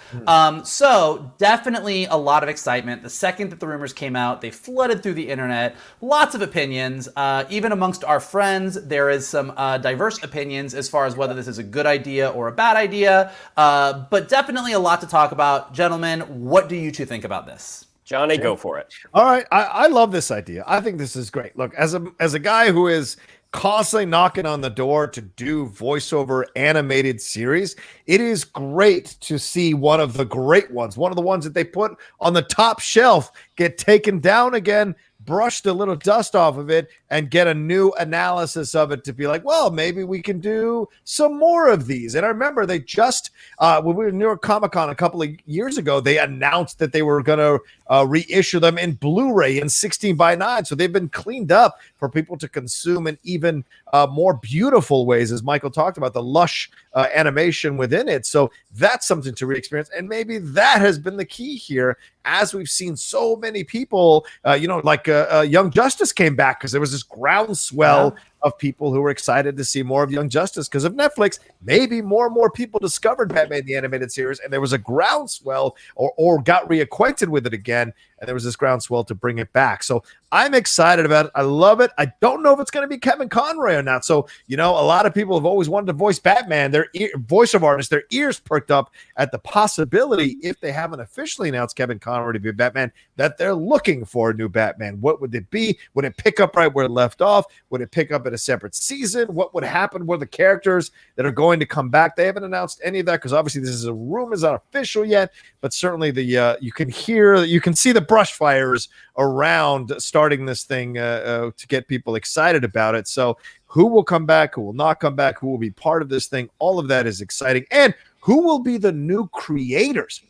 S2: So definitely a lot of excitement. The second that the rumors came out, they flooded through the internet. Lots of opinions. Even amongst our friends, there is some diverse opinions as far as whether this is a good idea or a bad idea. But definitely a lot to talk about. Gentlemen, what do you two think about this?
S3: Johnny, go for it.
S1: All right. I love this idea. I think this is great. Look, as a guy who is constantly knocking on the door to do voiceover animated series, it is great to see one of the great ones, one of the ones that they put on the top shelf, get taken down again, brushed a little dust off of it, and get a new analysis of it to be like, well, maybe we can do some more of these. And I remember they just, when we were in New York Comic Con a couple of years ago, they announced that they were going to reissue them in Blu-ray in 16:9. So they've been cleaned up for people to consume in even more beautiful ways, as Michael talked about, the lush animation within it. So that's something to re-experience. And maybe that has been the key here, as we've seen so many people, like Young Justice came back because there was this groundswell of people who were excited to see more of Young Justice because of Netflix. Maybe more and more people discovered Batman the Animated Series, and there was a groundswell or got reacquainted with it again, and there was this groundswell to bring it back. So I'm excited about it. I love it. I don't know if it's going to be Kevin Conroy or not. So, a lot of people have always wanted to voice Batman. Their voiceover artists, their ears perked up at the possibility, if they haven't officially announced Kevin Conroy to be Batman, that they're looking for a new Batman. What would it be? Would it pick up right where it left off? Would it pick up at a separate season? What would happen with the characters that are going to come back? They haven't announced any of that because obviously this is a rumor, it's not official yet, but certainly you can see the brush fires around starting this thing to get people excited about it. So who will come back, who will not come back, who will be part of this thing, all of that is exciting. And who will be the new creators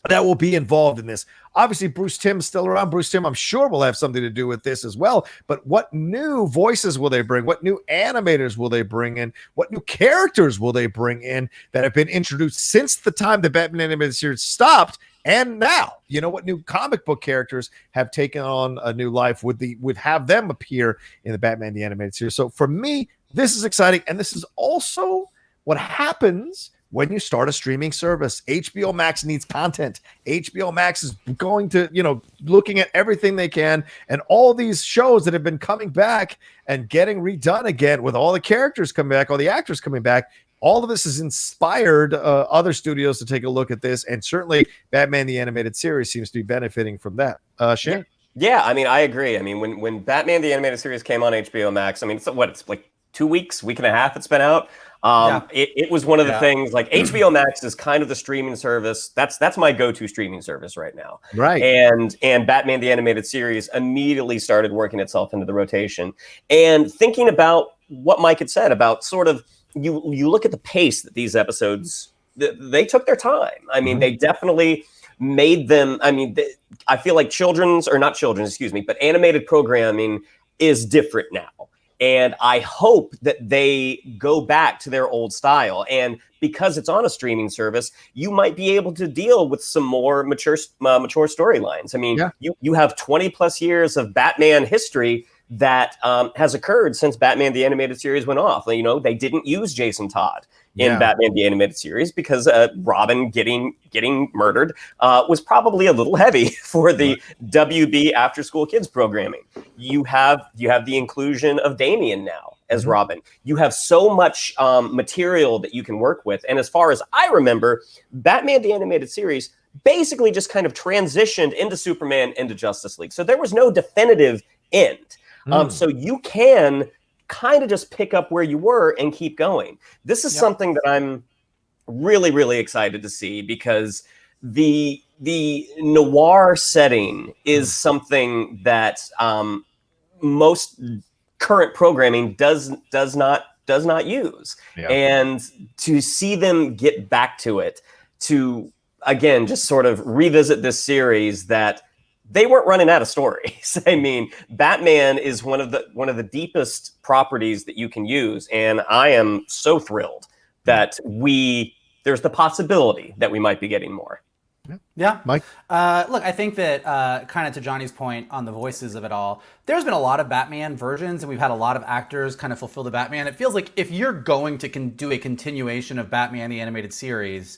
S1: that will be involved in this? Obviously, Bruce Timm's still around. Bruce Timm, I'm sure, will have something to do with this as well. But what new voices will they bring? What new animators will they bring in? What new characters will they bring in that have been introduced since the time the Batman Animated Series stopped? And now, what new comic book characters have taken on a new life would have them appear in the Batman the Animated Series. So for me, this is exciting. And this is also what happens when you start a streaming service. HBO Max needs content. HBO Max is going to, looking at everything they can, and all these shows that have been coming back and getting redone again with all the characters coming back, all the actors coming back. all of this has inspired other studios to take a look at this, and certainly Batman the Animated Series seems to be benefiting from that. Shan?
S3: Yeah, I mean, I agree. I mean, when Batman the Animated Series came on HBO Max, I mean, it's like 2 weeks, week and a half it's been out. It was one of the things, like HBO Max is kind of the streaming service. That's my go-to streaming service right now.
S1: Right.
S3: And Batman the Animated Series immediately started working itself into the rotation. And thinking about what Mike had said about sort of, you look at the pace that these episodes, they took their time. I mean, they definitely made them, I mean, I feel like but animated programming is different now. And I hope that they go back to their old style. And because it's on a streaming service, you might be able to deal with some more mature storylines. I mean, you have 20 plus years of Batman history that has occurred since Batman the Animated Series went off. You know, they didn't use Jason Todd in Batman the Animated Series because Robin getting murdered was probably a little heavy for the WB after school kids programming. You have the inclusion of Damian now as Robin. You have so much material that you can work with. And as far as I remember, Batman the Animated Series basically just kind of transitioned into Superman, into Justice League. So there was no definitive end. So you can kind of just pick up where you were and keep going. This is something that I'm really, really excited to see, because the noir setting is something that most current programming does not use. And to see them get back to it, to again just sort of revisit this series that they weren't running out of stories. I mean, Batman is one of the deepest properties that you can use, and I am so thrilled that there's the possibility that we might be getting more.
S2: Yeah,
S1: Mike.
S2: Look, I think that kind of to Johnny's point on the voices of it all, there's been a lot of Batman versions, and we've had a lot of actors kind of fulfill the Batman. It feels like if you're going to do a continuation of Batman the Animated Series,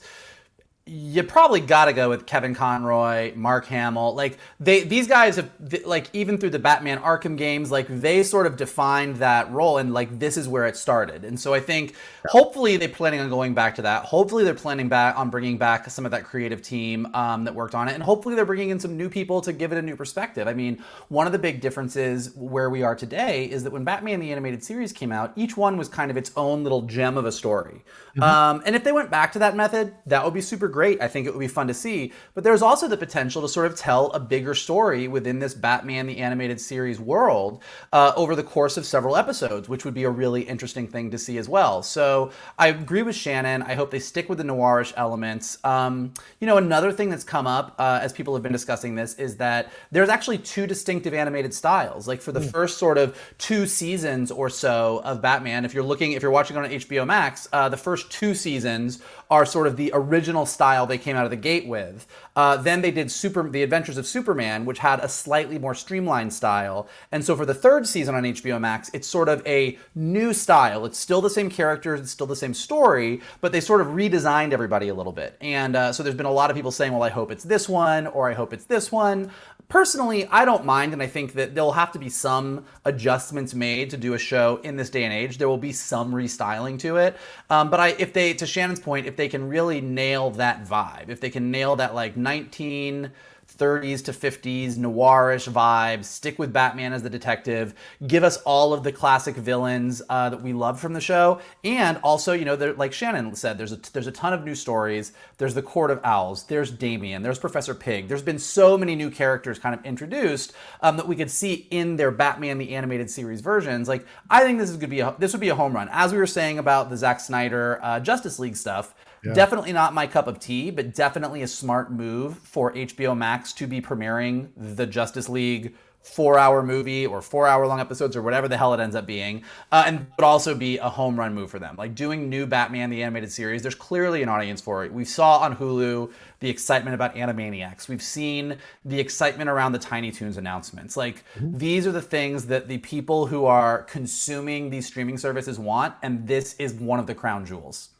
S2: you probably got to go with Kevin Conroy, Mark Hamill. Like these guys have, like, even through the Batman Arkham games, like they sort of defined that role, and like this is where it started. And so I think hopefully they're planning on going back to that. Hopefully they're planning on bringing back some of that creative team that worked on it, and hopefully they're bringing in some new people to give it a new perspective. I mean, one of the big differences where we are today is that when Batman the Animated Series came out, each one was kind of its own little gem of a story. And if they went back to that method, that would be super great. I think it would be fun to see. But there's also the potential to sort of tell a bigger story within this Batman the Animated Series world over the course of several episodes, which would be a really interesting thing to see as well. So I agree with Shannon. I hope they stick with the noirish elements. You know, another thing that's come up as people have been discussing this is that there's actually two distinctive animated styles. Like for the first sort of 2 seasons or so of Batman, if you're watching on HBO Max, the first 2 seasons are sort of the original style they came out of the gate with. Then they did The Adventures of Superman, which had a slightly more streamlined style. And so for the 3rd season on HBO Max, it's sort of a new style. It's still the same characters, it's still the same story, but they sort of redesigned everybody a little bit. And so there's been a lot of people saying, well, I hope it's this one, or I hope it's this one. Personally, I don't mind, and I think that there'll have to be some adjustments made to do a show in this day and age. There will be some restyling to it. But if they, to Shannon's point, if they can really nail that vibe, if they can nail that like 1930s to 50s noirish vibes, stick with Batman as the detective, give us all of the classic villains that we love from the show, and also, you know, like Shannon said, there's a ton of new stories. There's the Court of Owls, there's Damian, there's Professor Pig. There's been so many new characters kind of introduced that we could see in their Batman the Animated Series versions. Like, I think this would be a home run. As we were saying about the Zack Snyder Justice League stuff, definitely not my cup of tea, but definitely a smart move for HBO Max to be premiering the Justice League 4-hour movie or 4-hour-long episodes or whatever the hell it ends up being, and would also be a home run move for them. Like doing new Batman the Animated Series, there's clearly an audience for it. We saw on Hulu the excitement about Animaniacs. We've seen the excitement around the Tiny Toons announcements. Like these are the things that the people who are consuming these streaming services want, and this is one of the crown jewels.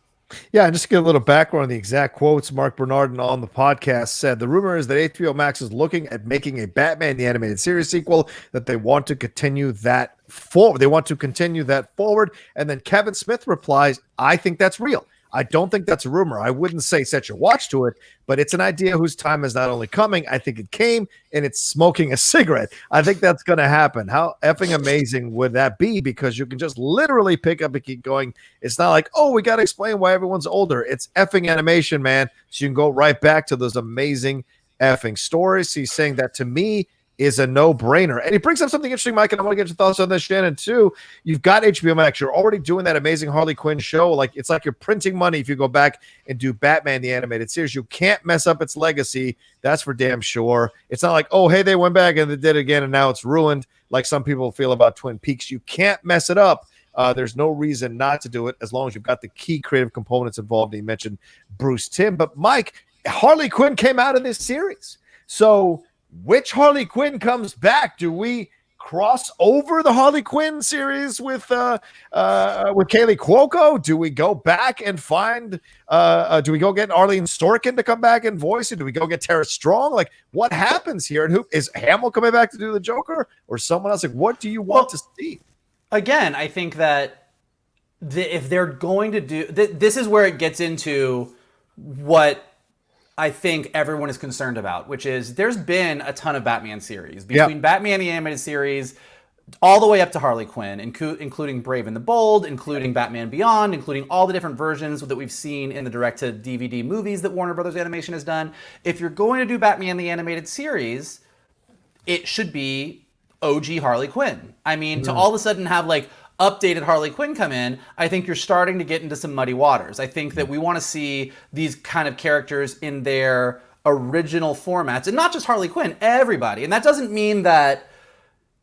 S1: Yeah, and just to get a little background on the exact quotes, Mark Bernardin on the podcast said the rumor is that HBO Max is looking at making a Batman the Animated Series sequel, that they want to continue that forward. They want to continue that forward. And then Kevin Smith replies, I think that's real. I don't think that's a rumor. I wouldn't say set your watch to it, but it's an idea whose time is not only coming, I think it came, and it's smoking a cigarette. I think that's going to happen. How effing amazing would that be? Because you can just literally pick up and keep going. It's not like, oh, we got to explain why everyone's older. It's effing animation, man. So you can go right back to those amazing effing stories. He's saying that to me is a no-brainer. And he brings up something interesting, Mike, and I want to get your thoughts on this, Shannon, too. You've got HBO Max. You're already doing that amazing Harley Quinn show. Like, it's like you're printing money if you go back and do Batman the Animated Series. You can't mess up its legacy. That's for damn sure. It's not like, oh, hey, they went back and they did it again, and now it's ruined, like some people feel about Twin Peaks. You can't mess it up. There's no reason not to do it as long as you've got the key creative components involved. And you mentioned Bruce Timm. But, Mike, Harley Quinn came out of this series. So which Harley Quinn comes back? Do we cross over the Harley Quinn series with Kaylee Cuoco? Do we go back and find do we go get Arlene Sorkin to come back and voice it? Do we go get Tara Strong? Like, what happens here? And who is Hamill coming back to do the Joker or someone else? Like, what do you want to see?
S2: Again, I think that if they're going to do this is where it gets into what I think everyone is concerned about, which is there's been a ton of Batman series between Batman the Animated Series all the way up to Harley Quinn, including Brave and the Bold, including Batman Beyond, including all the different versions that we've seen in the direct-to-DVD movies that Warner Brothers Animation has done. If you're going to do Batman the Animated Series, it should be OG Harley Quinn. I mean, to all of a sudden have like updated Harley Quinn come in, I think you're starting to get into some muddy waters. I think that we want to see these kind of characters in their original formats, and not just Harley Quinn, everybody. And that doesn't mean that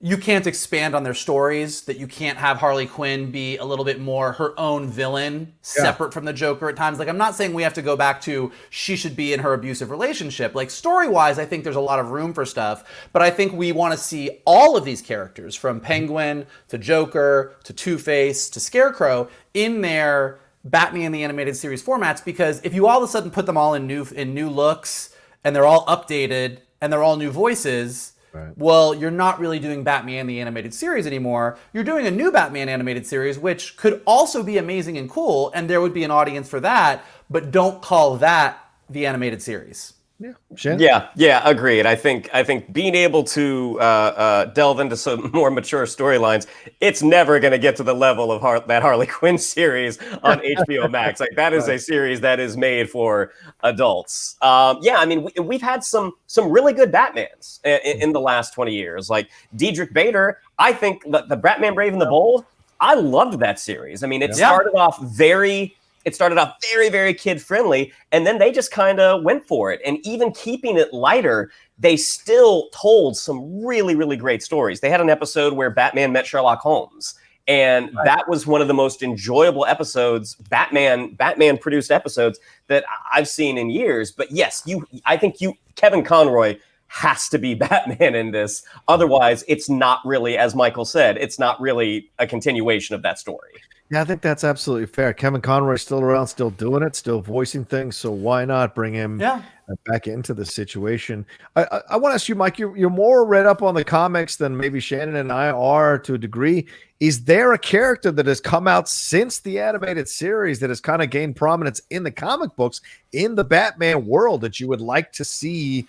S2: you can't expand on their stories, that you can't have Harley Quinn be a little bit more her own villain, separate from the Joker at times. Like, I'm not saying we have to go back to she should be in her abusive relationship. Like, story-wise, I think there's a lot of room for stuff, but I think we want to see all of these characters, from Penguin to Joker to Two-Face to Scarecrow, in their Batman the Animated Series formats, because if you all of a sudden put them all in new looks, and they're all updated, and they're all new voices, right, well, you're not really doing Batman the Animated Series anymore. You're doing a new Batman Animated Series, which could also be amazing and cool, and there would be an audience for that, but don't call that the animated series.
S3: Yeah, agreed. I think being able to delve into some more mature storylines, it's never going to get to the level of that Harley Quinn series on HBO Max. Like, that is a series that is made for adults. I mean, we've had some really good Batmans in the last 20 years. Like Diedrich Bader, I think the Batman Brave and the Bold, I loved that series. I mean, it started off very, very kid-friendly, and then they just kind of went for it. And even keeping it lighter, they still told some really, really great stories. They had an episode where Batman met Sherlock Holmes, and that was one of the most enjoyable episodes, Batman-produced episodes, that I've seen in years. But yes, I think Kevin Conroy has to be Batman in this. Otherwise, it's not really, as Michael said, it's not really a continuation of that story.
S1: Yeah, I think that's absolutely fair. Kevin Conroy's still around, still doing it, still voicing things. So why not bring him back into the situation? I want to ask you, Mike, you're more read up on the comics than maybe Shannon and I are to a degree. Is there a character that has come out since the animated series that has kind of gained prominence in the comic books, in the Batman world, that you would like to see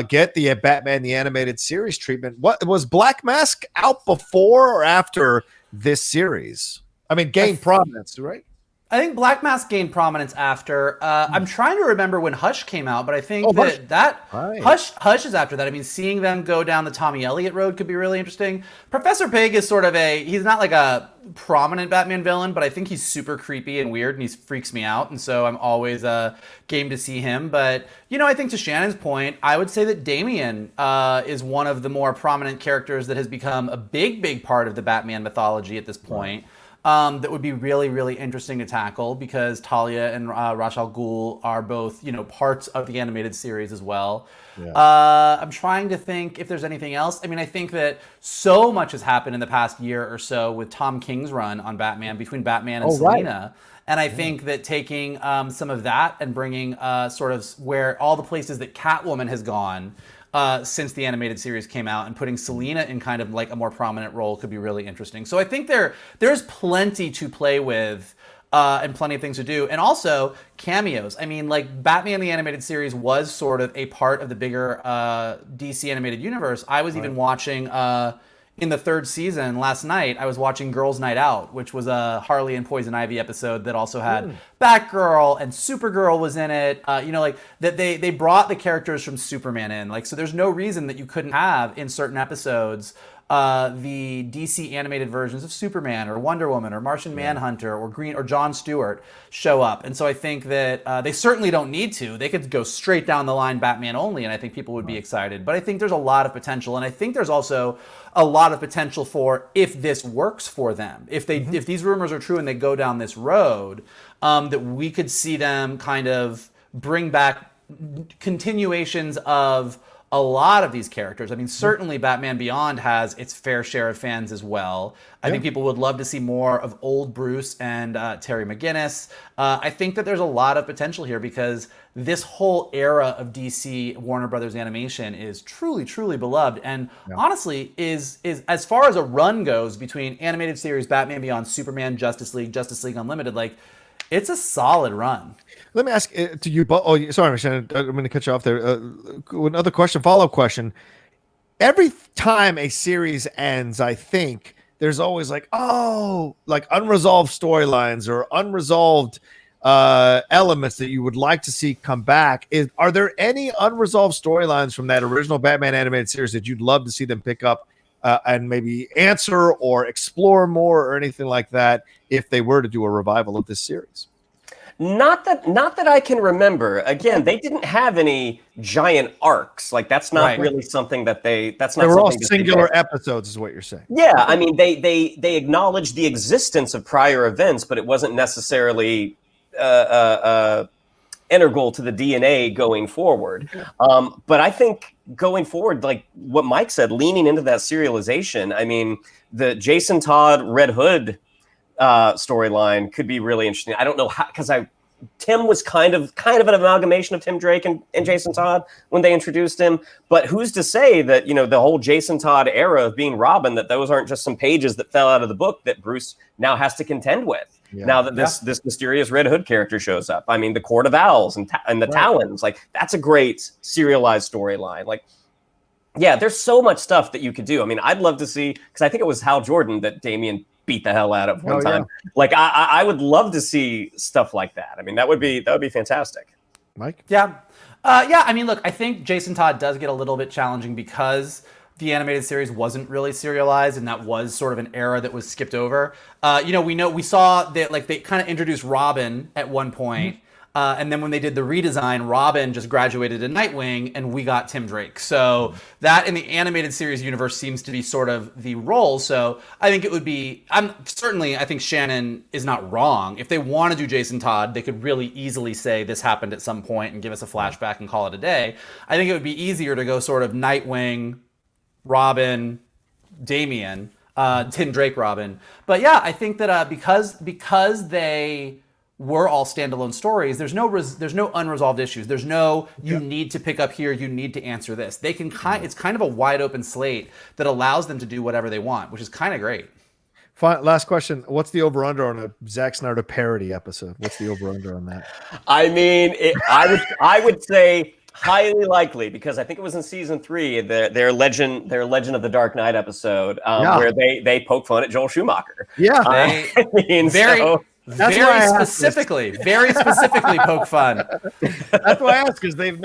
S1: get the Batman the Animated Series treatment? What was Black Mask out before or after this series? I mean, gained prominence, right?
S2: I think Black Mask gained prominence after. I'm trying to remember when Hush came out, but I think Hush is after that. I mean, seeing them go down the Tommy Elliott road could be really interesting. Professor Pig is sort of he's not like a prominent Batman villain, but I think he's super creepy and weird, and he freaks me out, and so I'm always game to see him. But, I think to Shannon's point, I would say that Damian is one of the more prominent characters that has become a big part of the Batman mythology at this point. That would be really, really interesting to tackle, because Talia and Ra's al Ghul are both, parts of the animated series as well. Yeah. I'm trying to think if there's anything else. I mean, I think that so much has happened in the past year or so with Tom King's run on Batman, between Batman and Selina. And I think that taking some of that and bringing sort of where all the places that Catwoman has gone since the animated series came out, and putting Selena in kind of like a more prominent role could be really interesting. So I think there's plenty to play with. And plenty of things to do. And also cameos. I mean, like, Batman the Animated Series was sort of a part of the bigger DC animated universe. I was even watching, in the 3rd season last night, I was watching Girls' Night Out, which was a Harley and Poison Ivy episode that also had Batgirl and Supergirl was in it. Like, that they brought the characters from Superman in. Like, so there's no reason that you couldn't have in certain episodes the DC animated versions of Superman or Wonder Woman or Martian Manhunter or Green or Jon Stewart show up. And so I think that they certainly don't need to. They could go straight down the line Batman only, and I think people would be excited. But I think there's a lot of potential, and I think there's also a lot of potential for, if this works for them, if these rumors are true and they go down this road, that we could see them kind of bring back continuations of a lot of these characters. I mean, certainly Batman Beyond has its fair share of fans as well. I think people would love to see more of old Bruce and Terry McGinnis. I think that there's a lot of potential here because this whole era of DC Warner Brothers animation is truly, truly beloved. And honestly, is as far as a run goes between animated series, Batman Beyond, Superman, Justice League Unlimited, like, it's a solid run.
S1: Let me ask to you. Oh, sorry, Shannon. I'm going to cut you off there. Another question, follow-up question. Every time a series ends, I think there's always like unresolved storylines or unresolved elements that you would like to see come back. Are there any unresolved storylines from that original Batman animated series that you'd love to see them pick up and maybe answer or explore more or anything like that if they were to do a revival of this series?
S3: Not that I can remember. Again, they didn't have any giant arcs. Like, that's not really something that that's not.
S1: They were all
S3: something
S1: singular episodes, is what you're saying.
S3: Yeah, I mean, they acknowledged the existence of prior events, but it wasn't necessarily integral to the DNA going forward. But I think going forward, like what Mike said, leaning into that serialization. I mean, the Jason Todd Red Hood storyline could be really interesting. I don't know how, because Tim was kind of an amalgamation of Tim Drake and Jason Todd when they introduced him. But who's to say that, the whole Jason Todd era of being Robin, that those aren't just some pages that fell out of the book that Bruce now has to contend with. Now that this mysterious Red Hood character shows up. I mean, the Court of Owls and the Talons, like, that's a great serialized storyline. Like, yeah, there's so much stuff that you could do. I mean, I'd love to see, because I think it was Hal Jordan that Damian beat the hell out of one time. Like, I would love to see stuff like that. I mean, that would be fantastic.
S1: Mike?
S2: Yeah. I mean, look, I think Jason Todd does get a little bit challenging because the animated series wasn't really serialized, and that was sort of an era that was skipped over. We saw that, like, they kind of introduced Robin at one point, and then when they did the redesign, Robin just graduated to Nightwing, and we got Tim Drake. So that in the animated series universe seems to be sort of the role. So I think it would be, I think Shannon is not wrong. If they want to do Jason Todd, they could really easily say this happened at some point and give us a flashback and call it a day. I think it would be easier to go sort of Nightwing, Robin, Damian, Tim Drake, Robin. But yeah, I think that because they were all standalone stories, there's no unresolved issues. There's no you need to pick up here, you need to answer this. They can it's kind of a wide open slate that allows them to do whatever they want, which is kind of great.
S1: Last question. What's the over-under on a Zack Snyder parody episode? What's the over-under on that?
S3: I mean, I would say highly likely, because I think it was in season 3, their Legend of the Dark Knight episode, where they poke fun at Joel Schumacher.
S1: Yeah,
S2: very specifically poke fun.
S1: That's why I asked, because they've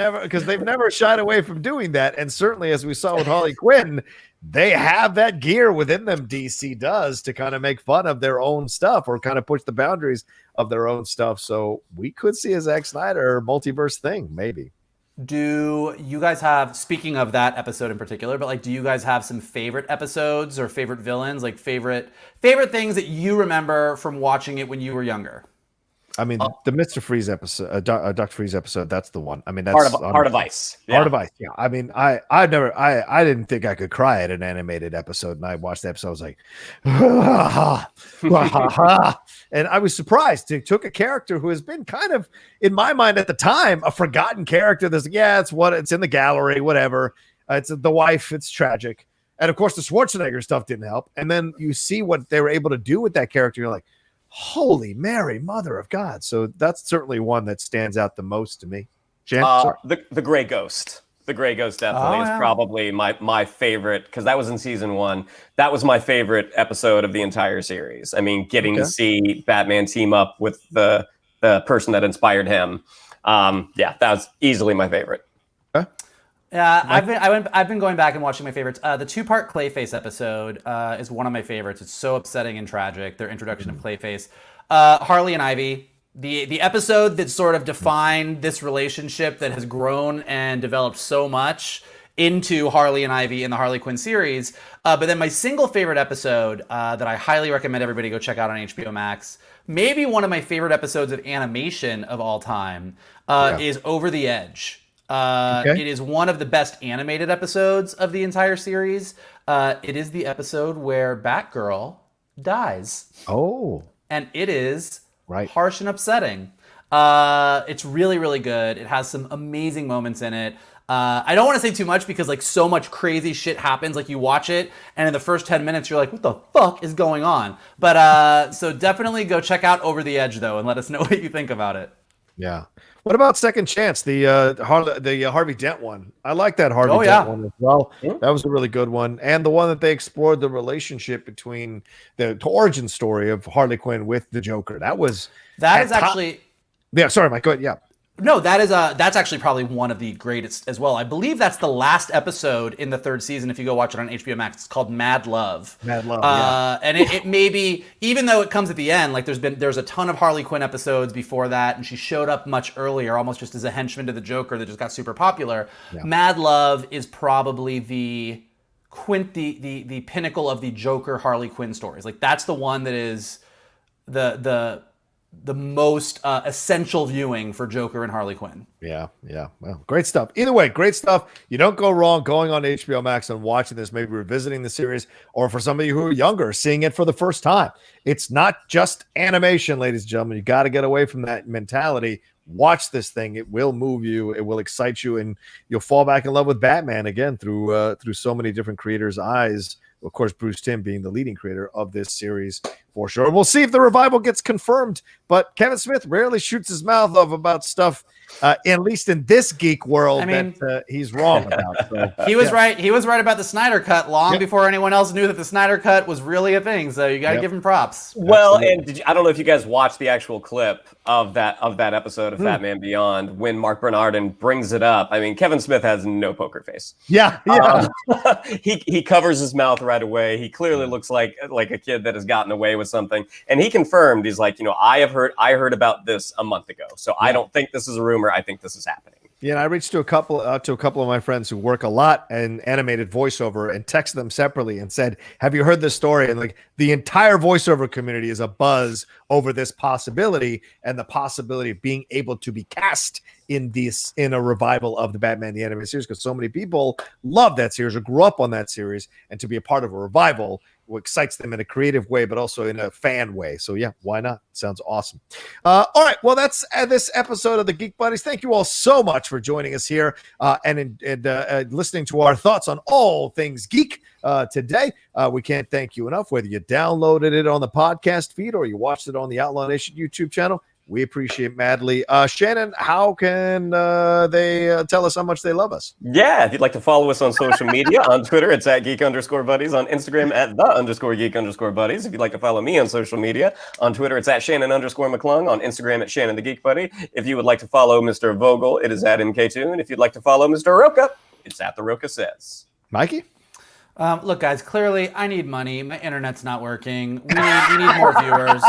S1: never shied away from doing that, and certainly as we saw with Harley Quinn, they have that gear within them. DC does, to kind of make fun of their own stuff or kind of push the boundaries of their own stuff. So we could see a Zack Snyder multiverse thing, maybe.
S2: Do you guys have, speaking of that episode in particular, but like, do you guys have some favorite episodes or favorite villains, like favorite things that you remember from watching it when you were younger?
S1: I mean, the Mr. Freeze episode, Dr. Freeze episode, that's the one. I mean, that's
S3: Heart of Ice. Yeah.
S1: Heart of Ice. Yeah. I mean, I didn't think I could cry at an animated episode, and I watched the episode. I was like, and I was surprised. They took a character who has been kind of, in my mind at the time, a forgotten character. There's it's in the gallery, whatever. It's the wife. It's tragic, and of course, the Schwarzenegger stuff didn't help. And then you see what they were able to do with that character. You're like, holy Mary, Mother of God. So that's certainly one that stands out the most to me. Jan,
S3: the Gray Ghost. The Gray Ghost definitely is probably my favorite, because that was in season 1. That was my favorite episode of the entire series. I mean, getting to see Batman team up with the person that inspired him. That was easily my favorite.
S2: Yeah, I've been going back and watching my favorites. The 2-part Clayface episode is one of my favorites. It's so upsetting and tragic. Their introduction of Clayface, Harley and Ivy, the episode that sort of defined this relationship that has grown and developed so much into Harley and Ivy in the Harley Quinn series. But then my single favorite episode that I highly recommend everybody go check out on HBO Max, maybe one of my favorite episodes of animation of all time, is Over the Edge. It is one of the best animated episodes of the entire series. It is the episode where Batgirl dies.
S1: Oh.
S2: And it is harsh and upsetting. It's really, really good. It has some amazing moments in it. I don't want to say too much because like so much crazy shit happens. Like you watch it and in the first 10 minutes, you're like, what the fuck is going on? But so definitely go check out Over the Edge though, and let us know what you think about it.
S1: Yeah. What about Second Chance, the Harvey Dent one? I like that Harvey Dent one as well. Yeah. That was a really good one. And the one that they explored the relationship between the origin story of Harley Quinn with the Joker. That is
S2: actually...
S1: Yeah, sorry, Mike. Go ahead. Yeah.
S2: No, that's actually probably one of the greatest as well. I believe that's the last episode in the 3rd season. If you go watch it on HBO Max, it's called Mad Love.
S1: Mad Love. Yeah.
S2: And it may be, even though it comes at the end, like there's a ton of Harley Quinn episodes before that, and she showed up much earlier, almost just as a henchman to the Joker that just got super popular. Yeah. Mad Love is probably the pinnacle of the Joker Harley Quinn stories. Like that's the one that is the most essential viewing for Joker and Harley Quinn.
S1: Yeah. Well, great stuff. Either way, great stuff. You don't go wrong going on HBO Max and watching this, maybe revisiting the series, or for some of you who are younger, seeing it for the first time. It's not just animation, ladies and gentlemen. You got to get away from that mentality. Watch this thing. It will move you. It will excite you, and you'll fall back in love with Batman again through so many different creators' eyes. Of course, Bruce Timm being the leading creator of this series for sure. We'll see if the revival gets confirmed, but Kevin Smith rarely shoots his mouth off about stuff, at least in this geek world, that he's wrong about. So,
S2: he was right. He was right about the Snyder Cut long before anyone else knew that the Snyder Cut was really a thing. So you got to give him props.
S3: Well, and I don't know if you guys watched the actual clip of that episode of Batman Beyond when Mark Bernardin brings it up. I mean, Kevin Smith has no poker face.
S1: Yeah.
S3: He covers his mouth right away. He clearly looks like a kid that has gotten away with something. And he confirmed, he's like, I heard about this a month ago. So I don't think this is a rumor. I think this is happening.
S1: Yeah, and I reached to a couple of my friends who work a lot in animated voiceover and texted them separately and said, have you heard this story? And like the entire voiceover community is abuzz over this possibility and the possibility of being able to be cast in a revival of the Batman the Animated Series, because so many people love that series or grew up on that series, and to be a part of a revival excites them in a creative way, but also in a fan way. So yeah, why not? Sounds awesome. All right, well, that's this episode of the Geek Buddies. Thank you all so much for joining us here and listening to our thoughts on all things geek today. We can't thank you enough, whether you downloaded it on the podcast feed or you watched it on the Outlaw Nation YouTube channel. We appreciate madly. Shannon, how can they tell us how much they love us?
S3: Yeah, if you'd like to follow us on social media, on Twitter, it's at geek_buddies. On Instagram, at @the_geek_buddies. If you'd like to follow me on social media, on Twitter, it's at Shannon_McClung. On Instagram, at Shannon the Geek Buddy. If you would like to follow Mr. Vogel, it is at MK2. And if you'd like to follow Mr. Rocha, it's at The Rocha Says.
S1: Mikey?
S2: Look, guys, clearly I need money. My internet's not working. We need more viewers.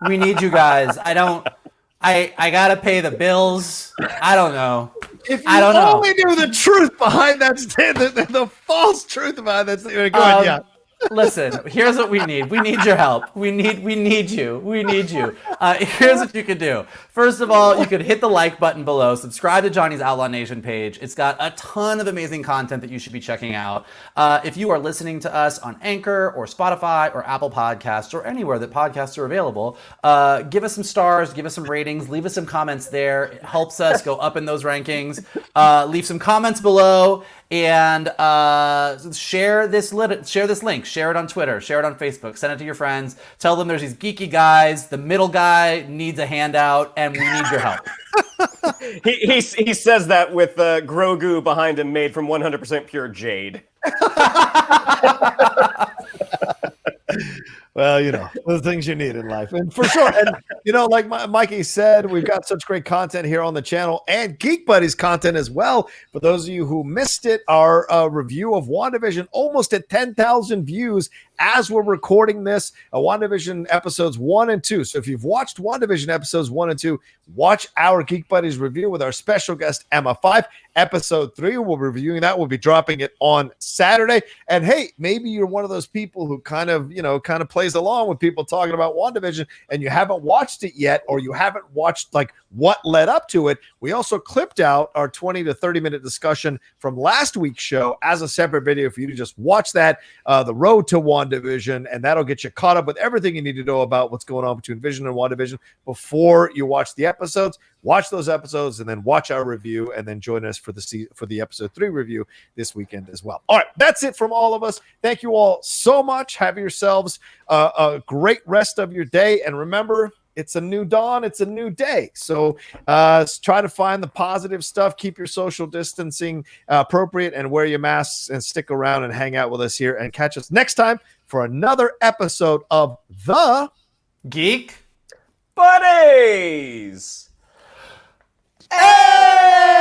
S2: We need you guys. I got to pay the bills. I don't know.
S1: If you only knew the truth behind that, the false truth behind that statement. Go ahead, yeah.
S2: Listen, here's what we need. We need your help. We need you. Here's what you can do. First of all, you could hit the like button below, subscribe to Johnny's Outlaw Nation page. It's got a ton of amazing content that you should be checking out. If you are listening to us on Anchor or Spotify or Apple Podcasts or anywhere that podcasts are available, give us some stars, give us some ratings, leave us some comments there. It helps us go up in those rankings. Leave some comments below. And share this link, share it on Twitter, share it on Facebook, send it to your friends, tell them there's these geeky guys, the middle guy needs a handout, and we need your help.
S3: He says that with Grogu behind him, made from 100% pure jade.
S1: Well, the things you need in life. And for sure, and like Mikey said, we've got such great content here on the channel and Geek Buddies content as well. For those of you who missed it, our review of WandaVision almost at 10,000 views as we're recording this, WandaVision episodes 1 and 2. So if you've watched WandaVision episodes 1 and 2, watch our Geek Buddies review with our special guest, Emma 5. Episode 3, we'll be reviewing that. We'll be dropping it on Saturday. And hey, maybe you're one of those people who kind of plays along with people talking about WandaVision and you haven't watched it yet, or you haven't watched like what led up to it. We also clipped out our 20 to 30 minute discussion from last week's show as a separate video for you to just watch that, the road to WandaVision, and that'll get you caught up with everything you need to know about what's going on between Vision and WandaVision before you watch the episodes. Watch those episodes and then watch our review, and then join us for the episode 3 review this weekend as well. All right, that's it from all of us. Thank you all so much. Have yourselves a great rest of your day, and remember, it's a new dawn. It's a new day. So try to find the positive stuff. Keep your social distancing appropriate, and wear your masks, and stick around and hang out with us here, and catch us next time for another episode of the
S2: Geek
S3: Buddies.
S2: Hey!